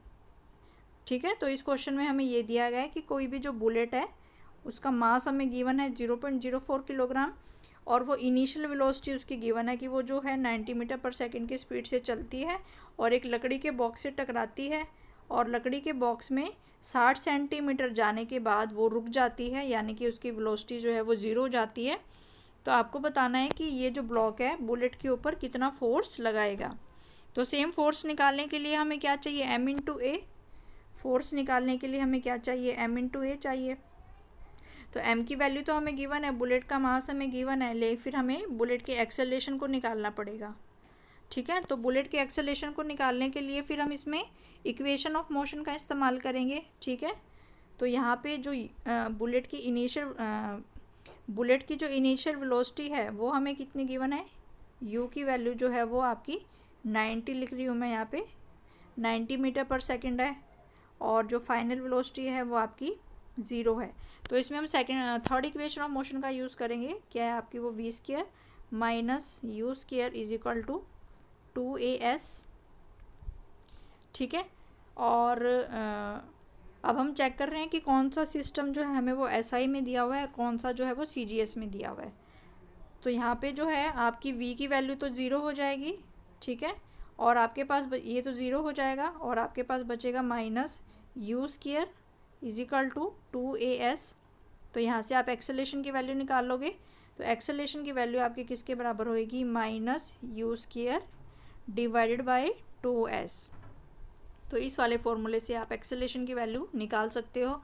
ठीक है, तो इस क्वेश्चन में हमें ये दिया गया है कि कोई भी जो बुलेट है उसका मास हमें गिवन है 0.04 किलोग्राम, और वो इनिशियल वेलोसिटी उसकी गिवन है कि वो जो है 90 मीटर पर सेकंड की स्पीड से चलती है और एक लकड़ी के बॉक्स से टकराती है, और लकड़ी के बॉक्स में 60 सेंटीमीटर जाने के बाद वो रुक जाती है, यानी कि उसकी वेलोसिटी जो है वो 0 हो जाती है। तो आपको बताना है कि ये जो ब्लॉक है बुलेट के ऊपर कितना फोर्स लगाएगा। तो सेम फोर्स निकालने के लिए हमें क्या चाहिए, m इंटू ए। फोर्स निकालने के लिए हमें क्या चाहिए, m इंटू ए चाहिए। तो m की वैल्यू तो हमें गिवन है, बुलेट का मास हमें गिवन है, ले फिर हमें बुलेट के एक्सेलरेशन को निकालना पड़ेगा। ठीक है, तो बुलेट के एक्सेलरेशन को निकालने के लिए फिर हम इसमें इक्वेशन ऑफ मोशन का इस्तेमाल करेंगे। ठीक है, तो यहाँ पे जो बुलेट की जो इनिशियल वेलोसिटी है वो हमें कितनी गिवन है, u की वैल्यू जो है वो आपकी 90 लिख रही हूँ मैं यहाँ पे, 90 मीटर पर सेकंड है, और जो फाइनल वेलोसिटी है वो आपकी 0 है। तो इसमें हम थर्ड इक्वेशन ऑफ मोशन का यूज़ करेंगे, क्या है आपकी वो v² minus u² is equal to 2as। ठीक है, और अब हम चेक कर रहे हैं कि कौन सा सिस्टम जो है हमें वो SI में दिया हुआ है, कौन सा जो है वो CGS में दिया हुआ है। तो यहाँ पे जो है आपकी v की वैल्यू तो 0 हो जाएगी। ठीक है, और आपके पास ये तो 0 हो जाएगा, और आपके पास बचेगा minus u² is equal to 2as। तो यहाँ से आप एक्सेलरेशन की वैल्यू निकाल लोगे, तो एक्सेलरेशन की वैल्यू आपकी किसके बराबर होएगी, minus u² divided by 2s। तो इस वाले फॉर्मूले से आप एक्सेलरेशन की वैल्यू निकाल सकते हो।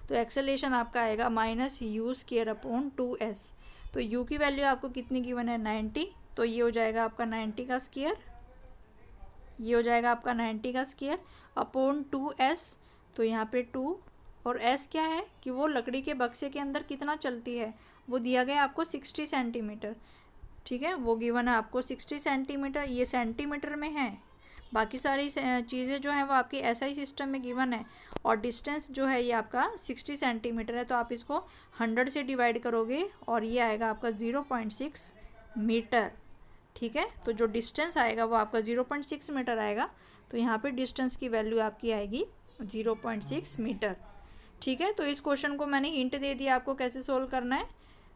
तो एक्सेलरेशन आपका आएगा माइनस u² अपॉन 2s। तो u की वैल्यू आपको कितनी गिवन है, 90, तो ये हो जाएगा आपका 90 का स्क्वायर, ये हो जाएगा आपका 90 का स्क्वायर अपॉन 2s। तो यहाँ पे 2 और s क्या है कि वो लकड़ी के बक्से के अंदर कितना चलती है, वो दिया गया आपको 60 सेंटीमीटर। ठीक है, वो गिवन है आपको 60 सेंटीमीटर, ये सेंटीमीटर में है, बाकी सारी चीज़ें जो हैं वो आपकी SI सिस्टम में गिवन है, और डिस्टेंस जो है ये आपका 60 सेंटीमीटर है। तो आप इसको 100 से डिवाइड करोगे और ये आएगा आपका 0.6 मीटर। ठीक है, तो जो डिस्टेंस आएगा वो आपका 0.6 मीटर आएगा। तो यहाँ पे डिस्टेंस की वैल्यू आपकी आएगी 0.6 मीटर। ठीक है, तो इस क्वेश्चन को मैंने हिंट दे दिया आपको कैसे सोल्व करना है।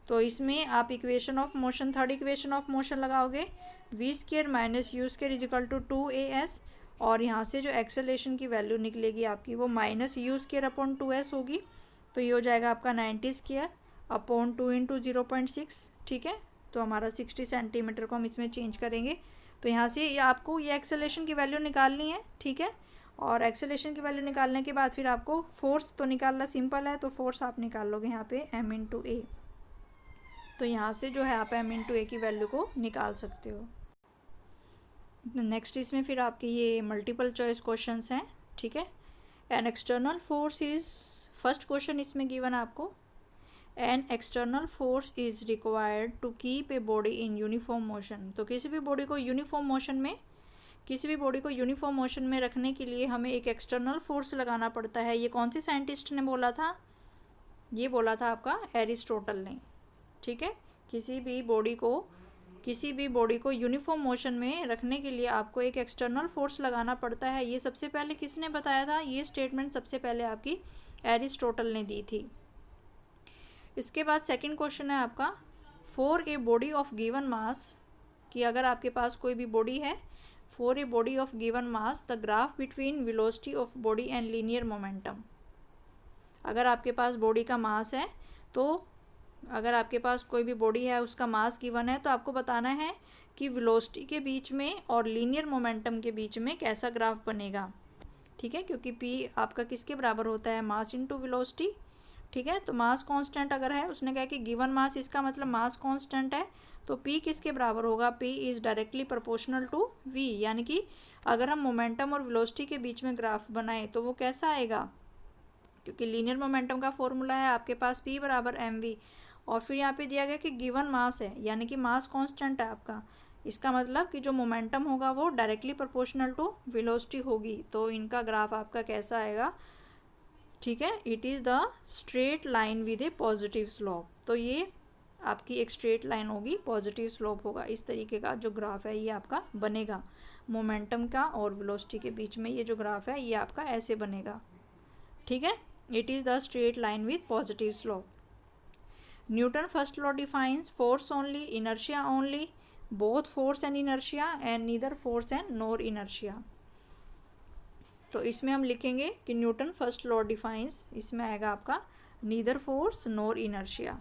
तो इसमें आप equation of motion, third equation of motion लगाओगे, v² minus u² is equal to 2as, और यहाँ से जो एक्सेलरेशन की वैल्यू निकलेगी आपकी वो माइनस u² अपॉन 2s होगी। तो ये हो जाएगा आपका 90² अपॉन 2 इंटू 0.6। ठीक है, तो हमारा 60 सेंटीमीटर को हम इसमें चेंज करेंगे तो यहाँ से ये आपको ये एक्सेलरेशन की वैल्यू निकालनी है, ठीक है। और एक्सेलरेशन की वैल्यू निकालने के बाद फिर आपको फोर्स तो निकालना सिंपल है, तो फोर्स आप निकाल लोगे यहाँ पे m/a। तो यहाँ से जो है आप m/a की वैल्यू को निकाल सकते हो। नेक्स्ट इसमें फिर आपके ये मल्टीपल चॉइस क्वेश्चंस हैं, ठीक है। An external force is, first question इसमें गिवन आपको, an external force is required to keep a body in uniform motion. तो किसी भी बॉडी को यूनिफॉर्म मोशन में रखने के लिए हमें एक एक्सटर्नल फोर्स लगाना पड़ता है। ये कौन से साइंटिस्ट ने बोला था? ये बोला था आपका एरिस्टोटल ने, ठीक है। किसी भी बॉडी को यूनिफॉर्म मोशन में रखने के लिए आपको एक एक्सटर्नल फोर्स लगाना पड़ता है। ये सबसे पहले किसने बताया था? ये स्टेटमेंट सबसे पहले आपकी एरिस्टोटल ने दी थी। इसके बाद सेकंड क्वेश्चन है आपका, for a body of given mass, कि अगर आपके पास कोई भी बॉडी है, for a body of given mass the graph between velocity of body and linear momentum. अगर आपके पास बॉडी का मास है, तो अगर आपके पास कोई भी बॉडी है, उसका मास गिवन है, तो आपको बताना है कि वेलोसिटी के बीच में और लीनियर मोमेंटम के बीच में कैसा ग्राफ बनेगा, ठीक है। क्योंकि p आपका किसके बराबर होता है? मास इनटू वेलोसिटी, ठीक है। तो मास कांस्टेंट अगर है, उसने कहा कि गिवन मास, इसका मतलब मास कांस्टेंट है, तो p किसके बराबर होगा? p is directly proportional to v। यानी कि अगर हम मोमेंटम और वेलोसिटी के बीच में ग्राफ बनाएं तो वो कैसा आएगा? क्योंकि लीनियर मोमेंटम का फॉर्मूला है आपके पास p बराबर mv, और फिर यहाँ पे दिया गया कि गिवन मास है, यानी कि मास कांस्टेंट है आपका। इसका मतलब कि जो मोमेंटम होगा वो डायरेक्टली प्रोपोर्शनल टू वेलोसिटी होगी। तो इनका ग्राफ आपका कैसा आएगा, ठीक है। It is the straight line with A positive slope. तो ये आपकी एक स्ट्रेट लाइन होगी, पॉजिटिव स्लोप होगा। इस तरीके का जो ग्राफ है ये आपका बनेगा मोमेंटम का और वेलोसिटी के बीच में। ये जो ग्राफ है ये आपका ऐसे बनेगा, ठीक है। It is the straight line with positive slope. Newton first law defines force only, inertia only, both force and inertia, and neither force and nor inertia. तो इसमें हम लिखेंगे कि न्यूटन फर्स्ट लॉ डिफाइंस, इसमें आएगा आपका नीदर फोर्स नॉर इनर्शिया।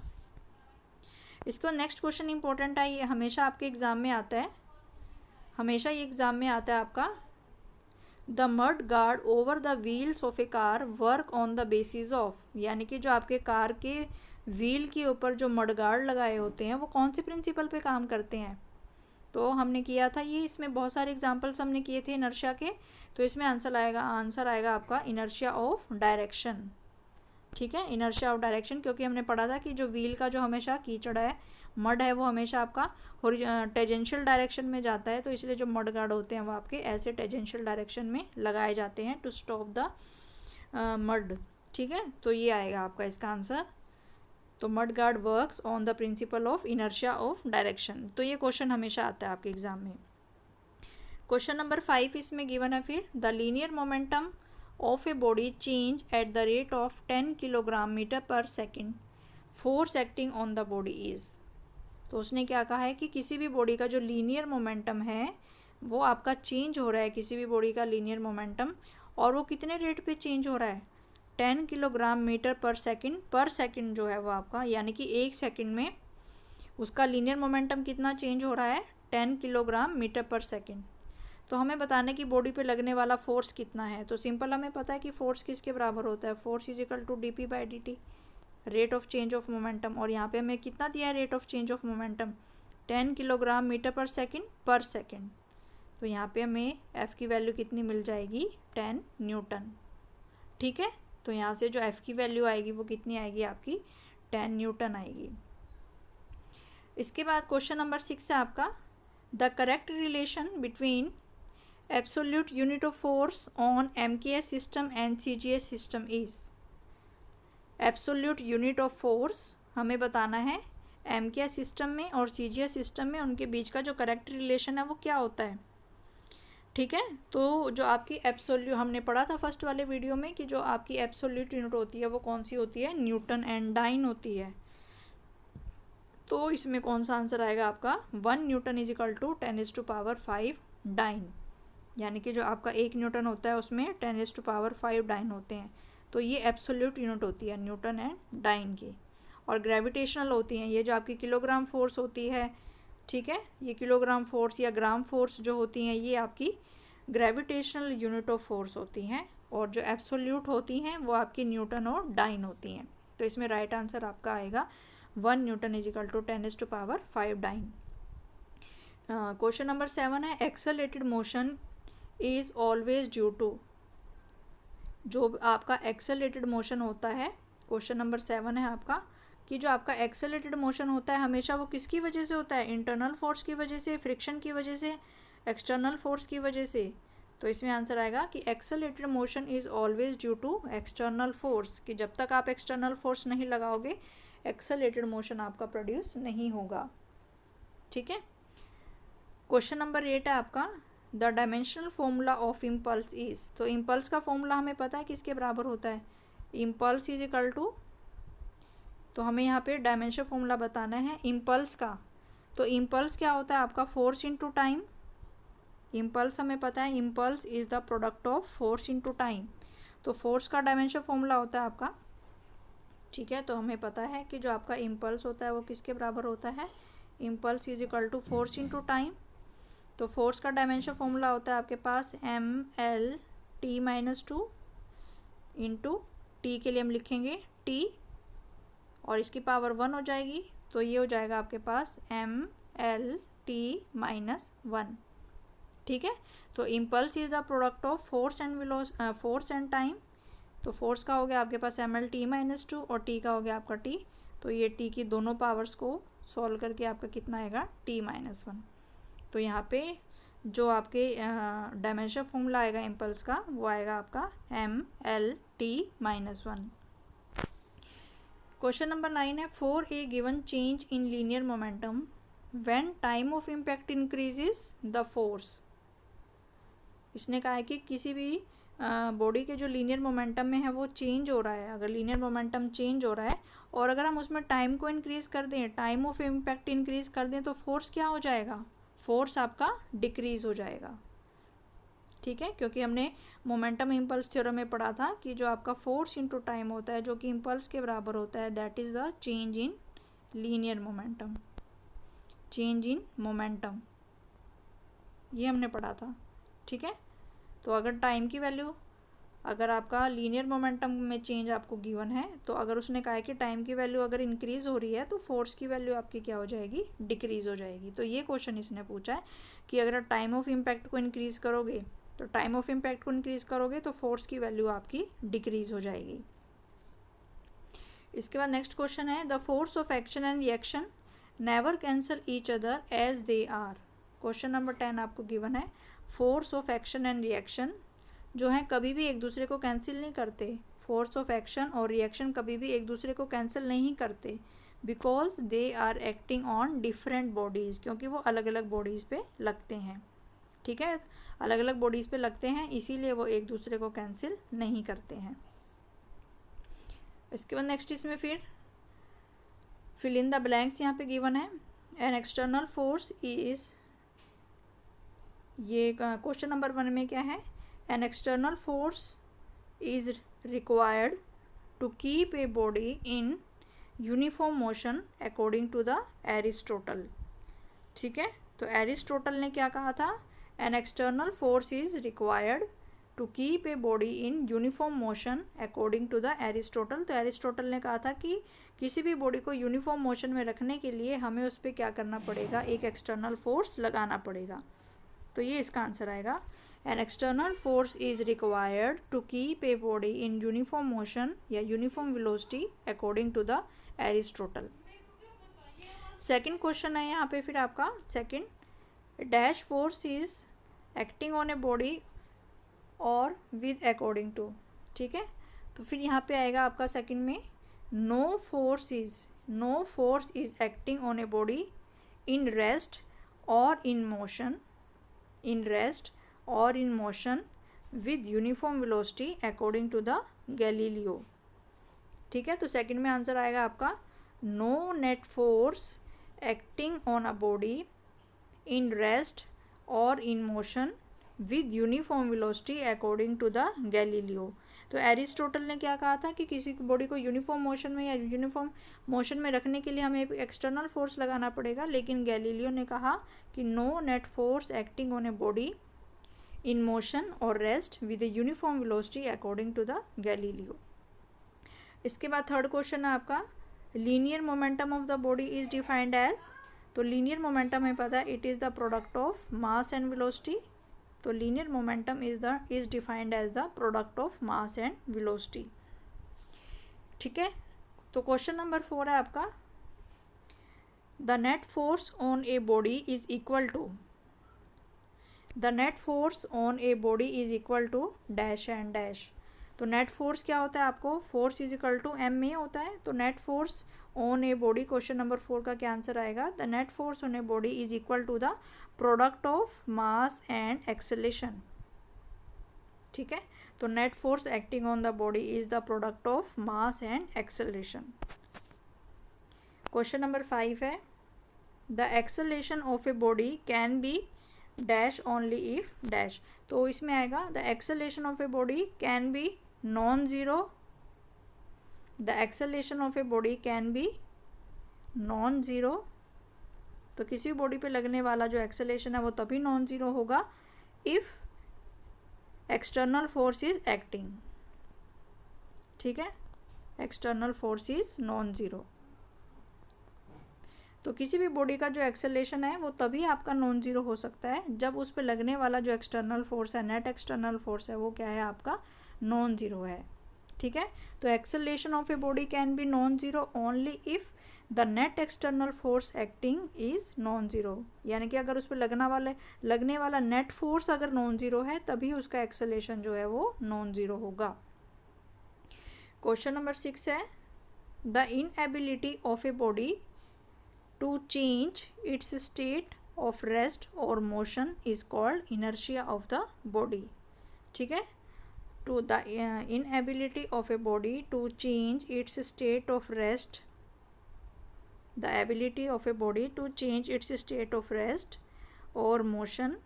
इसके बाद नेक्स्ट क्वेश्चन इंपॉर्टेंट है, ये हमेशा आपके एग्जाम में आता है, हमेशा ये एग्जाम में आता है आपका, the mud guard over the wheels of A car work on the basis of. यानी कि जो आपके कार के व्हील के ऊपर जो मड गार्ड लगाए होते हैं वो कौन से प्रिंसिपल पे काम करते हैं? तो हमने किया था ये, इसमें बहुत सारे एग्जांपल्स हमने किए थे इनर्शिया के। तो इसमें आंसर आएगा आपका इनर्शिया ऑफ डायरेक्शन, ठीक है। इनर्शिया ऑफ डायरेक्शन, क्योंकि हमने पढ़ा था कि जो व्हील का जो हमेशा कीचड़ है, मड है, वो हमेशा आपका टेजेंशियल डायरेक्शन में जाता है। तो इसलिए जो मड गार्ड होते हैं वो आपके ऐसे टेजेंशियल डायरेक्शन में लगाए जाते हैं टू स्टॉप द मड, ठीक है। तो ये आएगा आपका इसका आंसर। तो mud guard works on the principle of inertia of direction. तो ये क्वेश्चन हमेशा आता है आपके एग्जाम में। क्वेश्चन नंबर 5 इसमें गिवन है फिर, the linear momentum of a body change at the rate of 10 kilogram metre per second, force acting on the body is. तो उसने क्या कहा है कि किसी भी बॉडी का जो लीनियर मोमेंटम है वो आपका चेंज हो रहा है, किसी भी बॉडी का लीनियर मोमेंटम, और वो कितने रेट पे चेंज हो रहा है? 10 किलोग्राम मीटर पर सेकंड जो है वो आपका, यानी कि 1 सेकंड में उसका लीनियर मोमेंटम कितना चेंज हो रहा है? 10 किलोग्राम मीटर पर सेकंड। तो हमें बताना है कि बॉडी पे लगने वाला फोर्स कितना है। तो सिंपल हमें पता है कि फोर्स किसके बराबर होता है? Force is equal to dp/dt, rate of change of momentum. और यहाँ पे हमें कितना दिया है rate of change of momentum? 10 kilogram metre per second. तो यहाँ पे हमें F की वैल्यू कितनी मिल जाएगी? 10 न्यूटन, ठीक है। तो यहाँ से जो F की वैल्यू आएगी वो कितनी आएगी आपकी? 10 न्यूटन आएगी। इसके बाद क्वेश्चन नंबर 6 है आपका, the correct relation between absolute unit of force on MKS system and CGS system is. Absolute unit of force हमें बताना है MKS सिस्टम में और CGS सिस्टम में, उनके बीच का जो करेक्ट रिलेशन है वो क्या होता है, ठीक है। तो जो आपकी एब्सोल्यूट, हमने पढ़ा था फर्स्ट वाले वीडियो में कि जो आपकी एब्सोल्यूट यूनिट होती है वो कौन सी होती है? न्यूटन एंड डाइन होती है। तो इसमें कौन सा आंसर आएगा आपका? 1 newton is equal to 10⁵ dyne. यानी कि जो आपका 1 न्यूटन होता है उसमें 10⁵ डाइन होते हैं। तो ये एब्सोल्यूट यूनिट होती है न्यूटन एंड डाइन की। और ग्रेविटेशनल होती हैं ये जो आपकी किलोग्राम फोर्स होती है ठीक है। ये किलोग्राम फोर्स या ग्राम फोर्स जो होती हैं ये आपकी ग्रेविटेशनल यूनिट ऑफ फोर्स होती हैं, और जो एब्सोल्यूट होती हैं वो आपकी न्यूटन और डाइन होती हैं। तो इसमें राइट आंसर आपका आएगा 1 newton is equal to 10⁵ dyne. Question number 7 है accelerated motion is always due to, जो आपका एक्सेलरेटेड मोशन होता है, क्वेश्चन नंबर 7 है आपका कि जो आपका एक्सेलरेटेड मोशन होता है हमेशा वो किसकी वजह से होता है, इंटरनल फोर्स की वजह से, फ्रिक्शन की वजह से, एक्सटर्नल फोर्स की वजह से। तो इसमें आंसर आएगा कि accelerated motion is always due to external force, कि जब तक आप एक्सटर्नल फोर्स नहीं लगाओगे एक्सेलरेटेड मोशन आपका प्रोड्यूस नहीं होगा। ठीक है। क्वेश्चन नंबर 8 है आपका the dimensional formula of impulse is, तो इम्पल्स का फॉर्मूला हमें पता है किसके बराबर होता है, इम्पल्स इज इक्वल टू, तो हमें यहाँ पे डायमेंशन फॉर्मूला बताना है इम्पल्स का। तो इम्पल्स क्या होता है आपका, फोर्स इनटू टाइम। इम्पल्स हमें पता है impulse is the product of force into time, तो फोर्स का डायमेंशन फॉर्मूला होता है आपका। ठीक है, तो हमें पता है कि जो आपका इम्पल्स होता है वो किसके बराबर होता है, impulse is equal to force into time. तो फोर्स का डायमेंशन फॉर्मूला होता है आपके पास mL/t-2 इंटू टी के लिए हम लिखेंगे t और इसकी पावर 1 हो जाएगी, तो ये हो जाएगा आपके पास mL/t-1। ठीक है, तो impulse is the product of force and time, तो फोर्स का हो गया आपके पास mL/t-2 और t का हो गया आपका t, तो ये t की दोनों पावर्स को सॉल्व करके आपका कितना आएगा t-1। तो यहाँ पे जो आपके डायमेंशन फॉर्मूला आएगा इम्पल्स का वो आएगा आपका mL/t-1। क्वेश्चन नंबर 9 है for a given change in linear momentum when time of impact increases the force. इसने कहा है कि किसी भी बॉडी के जो लीनियर मोमेंटम में है वो चेंज हो रहा है, अगर लीनियर मोमेंटम चेंज हो रहा है और अगर हम उसमें टाइम को इंक्रीज़ कर दें, टाइम ऑफ इम्पैक्ट इंक्रीज़ कर दें, तो फोर्स क्या हो जाएगा, फोर्स आपका डिक्रीज़ हो जाएगा। ठीक है, क्योंकि हमने मोमेंटम इम्पल्स थ्योरम में पढ़ा था कि जो आपका फोर्स इनटू टाइम होता है जो कि इम्पल्स के बराबर होता है, that is the change in linear momentum, change in momentum, ये हमने पढ़ा था। ठीक है, तो अगर टाइम की वैल्यू, अगर आपका लीनियर मोमेंटम में चेंज आपको गिवन है, तो अगर उसने कहा है कि टाइम की वैल्यू अगर इंक्रीज़ हो रही है तो फोर्स की वैल्यू आपकी क्या हो जाएगी, डिक्रीज़ हो जाएगी। तो ये क्वेश्चन इसने पूछा है कि अगर टाइम ऑफ इम्पैक्ट को इंक्रीज़ करोगे, तो टाइम ऑफ इम्पैक्ट को इंक्रीज़ करोगे तो फोर्स की वैल्यू आपकी डिक्रीज़ हो जाएगी। इसके बाद नेक्स्ट क्वेश्चन है the force of action and reaction never cancel each other as they are. Question number 10 आपको गिवन है force of action and reaction जो है कभी भी एक दूसरे को कैंसिल नहीं करते, फोर्स ऑफ एक्शन और रिएक्शन कभी भी एक दूसरे को कैंसिल नहीं करते, because they are acting on different bodies, क्योंकि वो अलग अलग बॉडीज़ पे लगते हैं। ठीक है, अलग अलग बॉडीज़ पे लगते हैं, इसीलिए वो एक दूसरे को कैंसिल नहीं करते हैं। इसके बाद नेक्स्ट इसमें फिर फिल इन द ब्लैंक्स यहाँ पे गिवन है एन एक्सटर्नल फोर्स इज, ये क्वेश्चन नंबर 1 में क्या है, an external force is required to keep a body in uniform motion according to the Aristotle. ठीक है, तो एरिस्टोटल ने क्या कहा था, an external force is required to keep a body in uniform motion according to the Aristotle. तो Aristotle ने कहा था कि किसी भी बॉडी को यूनिफॉर्म मोशन में रखने के लिए हमें उस पर क्या करना पड़ेगा, एक एक्सटर्नल फोर्स लगाना पड़ेगा। तो ये इसका आंसर आएगा, an external force is required to keep a body in uniform motion या uniform velocity according to the Aristotle. Second question है यहाँ पे फिर आपका second, dash force is acting on a body और विद अकॉर्डिंग टू। ठीक है, तो फिर यहाँ पे आएगा आपका सेकंड में no force is acting on a body in rest और in motion with uniform velocity according to the Galileo. ठीक है, तो सेकंड में आंसर आएगा आपका no net force acting on a body in rest और in motion with uniform velocity according to the Galileo। तो Aristotle ने क्या कहा था कि किसी बॉडी को यूनिफॉर्म मोशन में या यूनिफॉर्म मोशन में रखने के लिए हमें एक एक्सटर्नल फोर्स लगाना पड़ेगा, लेकिन गैलीलियो ने कहा कि no net force acting on a body in motion और rest with a uniform velocity according to the Galileo. इसके बाद थर्ड क्वेश्चन है आपका, linear momentum of the body is defined as. तो लीनियर मोमेंटम हमें पता है it is the product of mass and velocity. तो linear momentum is defined as the product of mass and velocity. ठीक है, तो क्वेश्चन नंबर 4 है आपका, the net force on a body is equal to, the net force on a body is equal to dash and dash. तो net force क्या होता है आपको, force is equal to M A होता है। तो net force on a body, question number 4 का क्या आंसर आएगा, the net force on a body is equal to the product of mass and acceleration. ठीक है, तो net force acting on the body is the product of mass and acceleration. Question number 5 है, the acceleration of a body can be dash only if dash. तो इसमें आएगा the acceleration of a body can be non zero, the acceleration of a body can be non zero. तो किसी भी body पे लगने वाला जो एक्सेलेरेशन है वो तभी नॉन ज़ीरो होगा if external force is acting. ठीक है, external force is non zero. तो किसी भी बॉडी का जो एक्सेलेरेशन है वो तभी आपका नॉन ज़ीरो हो सकता है जब उस पर लगने वाला जो एक्सटर्नल फोर्स है, नेट एक्सटर्नल फोर्स है, वो क्या है आपका नॉन ज़ीरो है। ठीक है, तो acceleration of a body can be non zero only if the net external force acting is non zero. यानी कि अगर उस पर लगने वाला नेट फोर्स अगर नॉन ज़ीरो है तभी उसका एक्सेलेरेशन जो है वो नॉन ज़ीरो होगा। क्वेश्चन नंबर 6 है, the inability of a body to change its state of rest or motion is called inertia of the body. ठीक है, to the inability of a body to change its state of rest, the ability of a body to change its state of rest or motion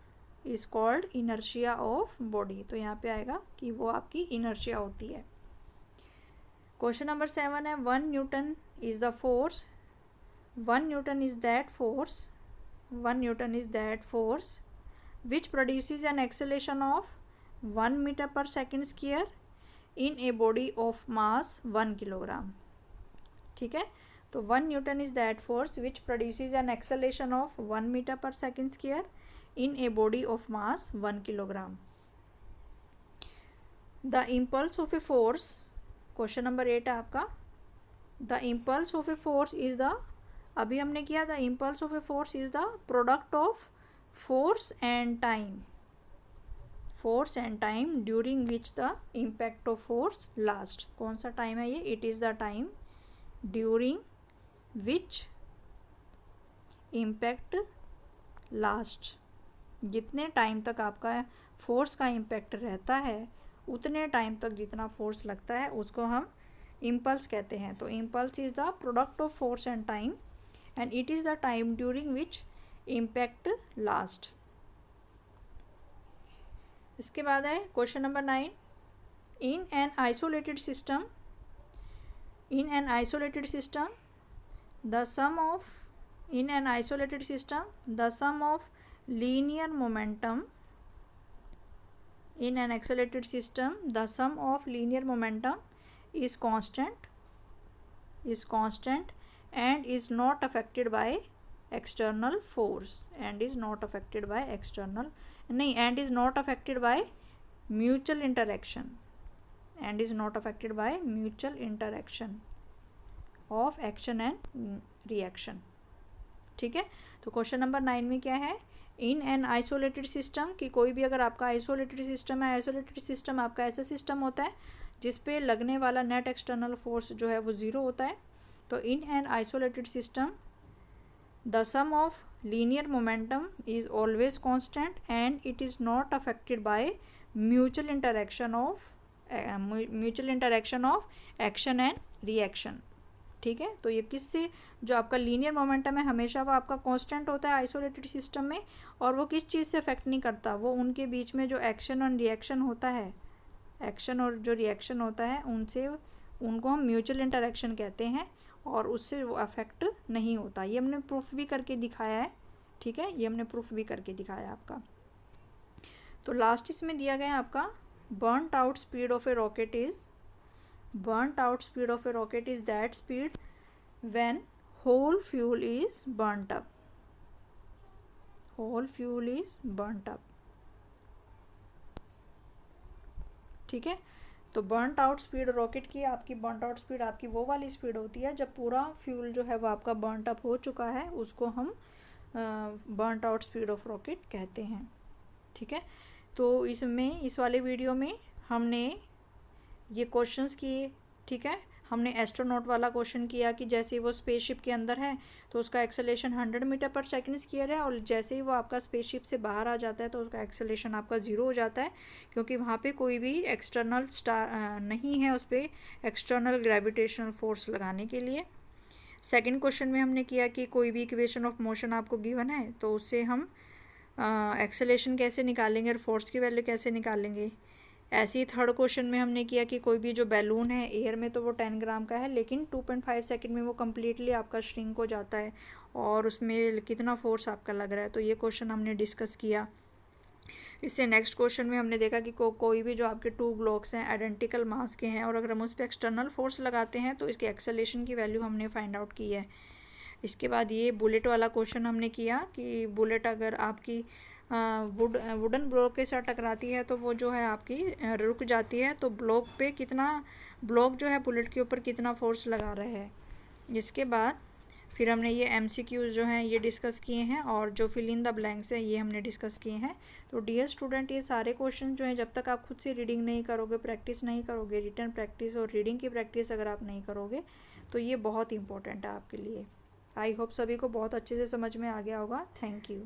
is called inertia of body. तो यहाँ पे आएगा कि वो आपकी inertia होती है। Question number 7 है, 1 Newton is the force, 1 Newton is that force, 1 Newton is that force which produces an acceleration of 1 meter per second square in a body of mass 1 kilogram. ठीक है, तो 1 Newton is that force which produces an acceleration of 1 meter per second square in a body of mass 1 kilogram. The impulse of a force, question number 8 है आपका, the impulse of a force is the, अभी हमने किया the impulse of a force is the product of force and time, force and time during which the impact of force last. कौन सा time है ये, it is the time during which impact last. जितने time तक आपका force का impact रहता है उतने टाइम तक जितना फोर्स लगता है उसको हम इम्पल्स कहते हैं। तो impulse is the product of force and time and it is the time during which impact last. इसके बाद है question number 9, in an isolated system the sum of linear momentum in an accelerated system, the sum of linear momentum is constant and is not affected by external force, and is not affected by mutual interaction, and is not affected by mutual interaction of action and reaction. ठीक है, तो question number 9 में क्या है, इन an isolated system, कि कोई भी अगर आपका आइसोलेटेड सिस्टम है, आइसोलेटेड सिस्टम आपका ऐसा सिस्टम होता है जिसपे लगने वाला नेट एक्सटर्नल फोर्स जो है वो ज़ीरो होता है। तो in an isolated system the sum of linear momentum is always constant and it is not affected by mutual interaction of action and reaction. ठीक है, तो ये किससे, जो आपका लीनियर मोमेंटम है हमेशा वो आपका कांस्टेंट होता है आइसोलेटेड सिस्टम में, और वो किस चीज़ से अफेक्ट नहीं करता, वो उनके बीच में जो एक्शन एंड रिएक्शन होता है, एक्शन और जो रिएक्शन होता है उनसे, उनको हम म्यूचुअल इंटरेक्शन कहते हैं और उससे वो अफेक्ट नहीं होता। ये हमने प्रूफ भी करके दिखाया है, ठीक है, ये हमने प्रूफ भी करके दिखाया आपका। तो लास्ट इसमें दिया गया है आपका burnt out speed of a rocket is, burnt out speed of a rocket is that speed when whole fuel is burnt up, whole fuel is burnt up, ठीक है। तो बर्नट आउट स्पीड रॉकेट की, आपकी burnt out speed आपकी वो वाली speed होती है जब पूरा फ्यूल जो है वो आपका बर्नट अप हो चुका है, उसको हम burnt out speed of rocket कहते हैं, ठीक है। तो इसमें इस वाले वीडियो में हमने ये क्वेश्चंस किए, ठीक है। हमने एस्ट्रोनॉट वाला क्वेश्चन किया कि जैसे वो स्पेसशिप के अंदर है तो उसका acceleration 100 metre per second square है, और जैसे ही वो आपका स्पेसशिप से बाहर आ जाता है तो उसका एक्सेलेरेशन आपका 0 हो जाता है, क्योंकि वहाँ पे कोई भी एक्सटर्नल नहीं है उस पर एक्सटर्नल ग्रेविटेशनल फोर्स लगाने के लिए। सेकेंड क्वेश्चन में हमने किया कि कोई भी इक्वेशन ऑफ मोशन आपको गिवन है तो उससे हम एक्सेलेरेशन कैसे निकालेंगे और फोर्स की वैल्यू कैसे निकालेंगे। ऐसे ही थर्ड क्वेश्चन में हमने किया कि कोई भी जो बैलून है एयर में तो वो 10 ग्राम का है, लेकिन 2.5 सेकंड में वो कम्प्लीटली आपका श्रिंक हो जाता है और उसमें कितना फोर्स आपका लग रहा है, तो ये क्वेश्चन हमने डिस्कस किया। इससे नेक्स्ट क्वेश्चन में हमने देखा कि कोई भी जो आपके 2 ब्लॉक्स हैं आइडेंटिकल मास के हैं और अगर हम उस पर एक्सटर्नल फोर्स लगाते हैं तो इसके एक्सेलेरेशन की वैल्यू हमने फाइंड आउट की है। इसके बाद ये बुलेट वाला क्वेश्चन हमने किया कि बुलेट अगर आपकी वुडन ब्लॉक के साथ टकराती है तो वो जो है आपकी रुक जाती है, तो ब्लॉक पे कितना, ब्लॉक जो है बुलेट के ऊपर कितना फोर्स लगा रहे हैं। इसके बाद फिर हमने ये MCQs जो हैं ये डिस्कस किए हैं और जो फिल इन द ब्लैंक्स है ये हमने डिस्कस किए हैं। तो डियर स्टूडेंट, ये सारे क्वेश्चन जो हैं जब तक आप खुद से रीडिंग नहीं करोगे, प्रैक्टिस नहीं करोगे, रिटन प्रैक्टिस और रीडिंग की प्रैक्टिस अगर आप नहीं करोगे तो ये बहुत इंपॉर्टेंट है आपके लिए। आई होप सभी को बहुत अच्छे से समझ में आ गया होगा। Thank you.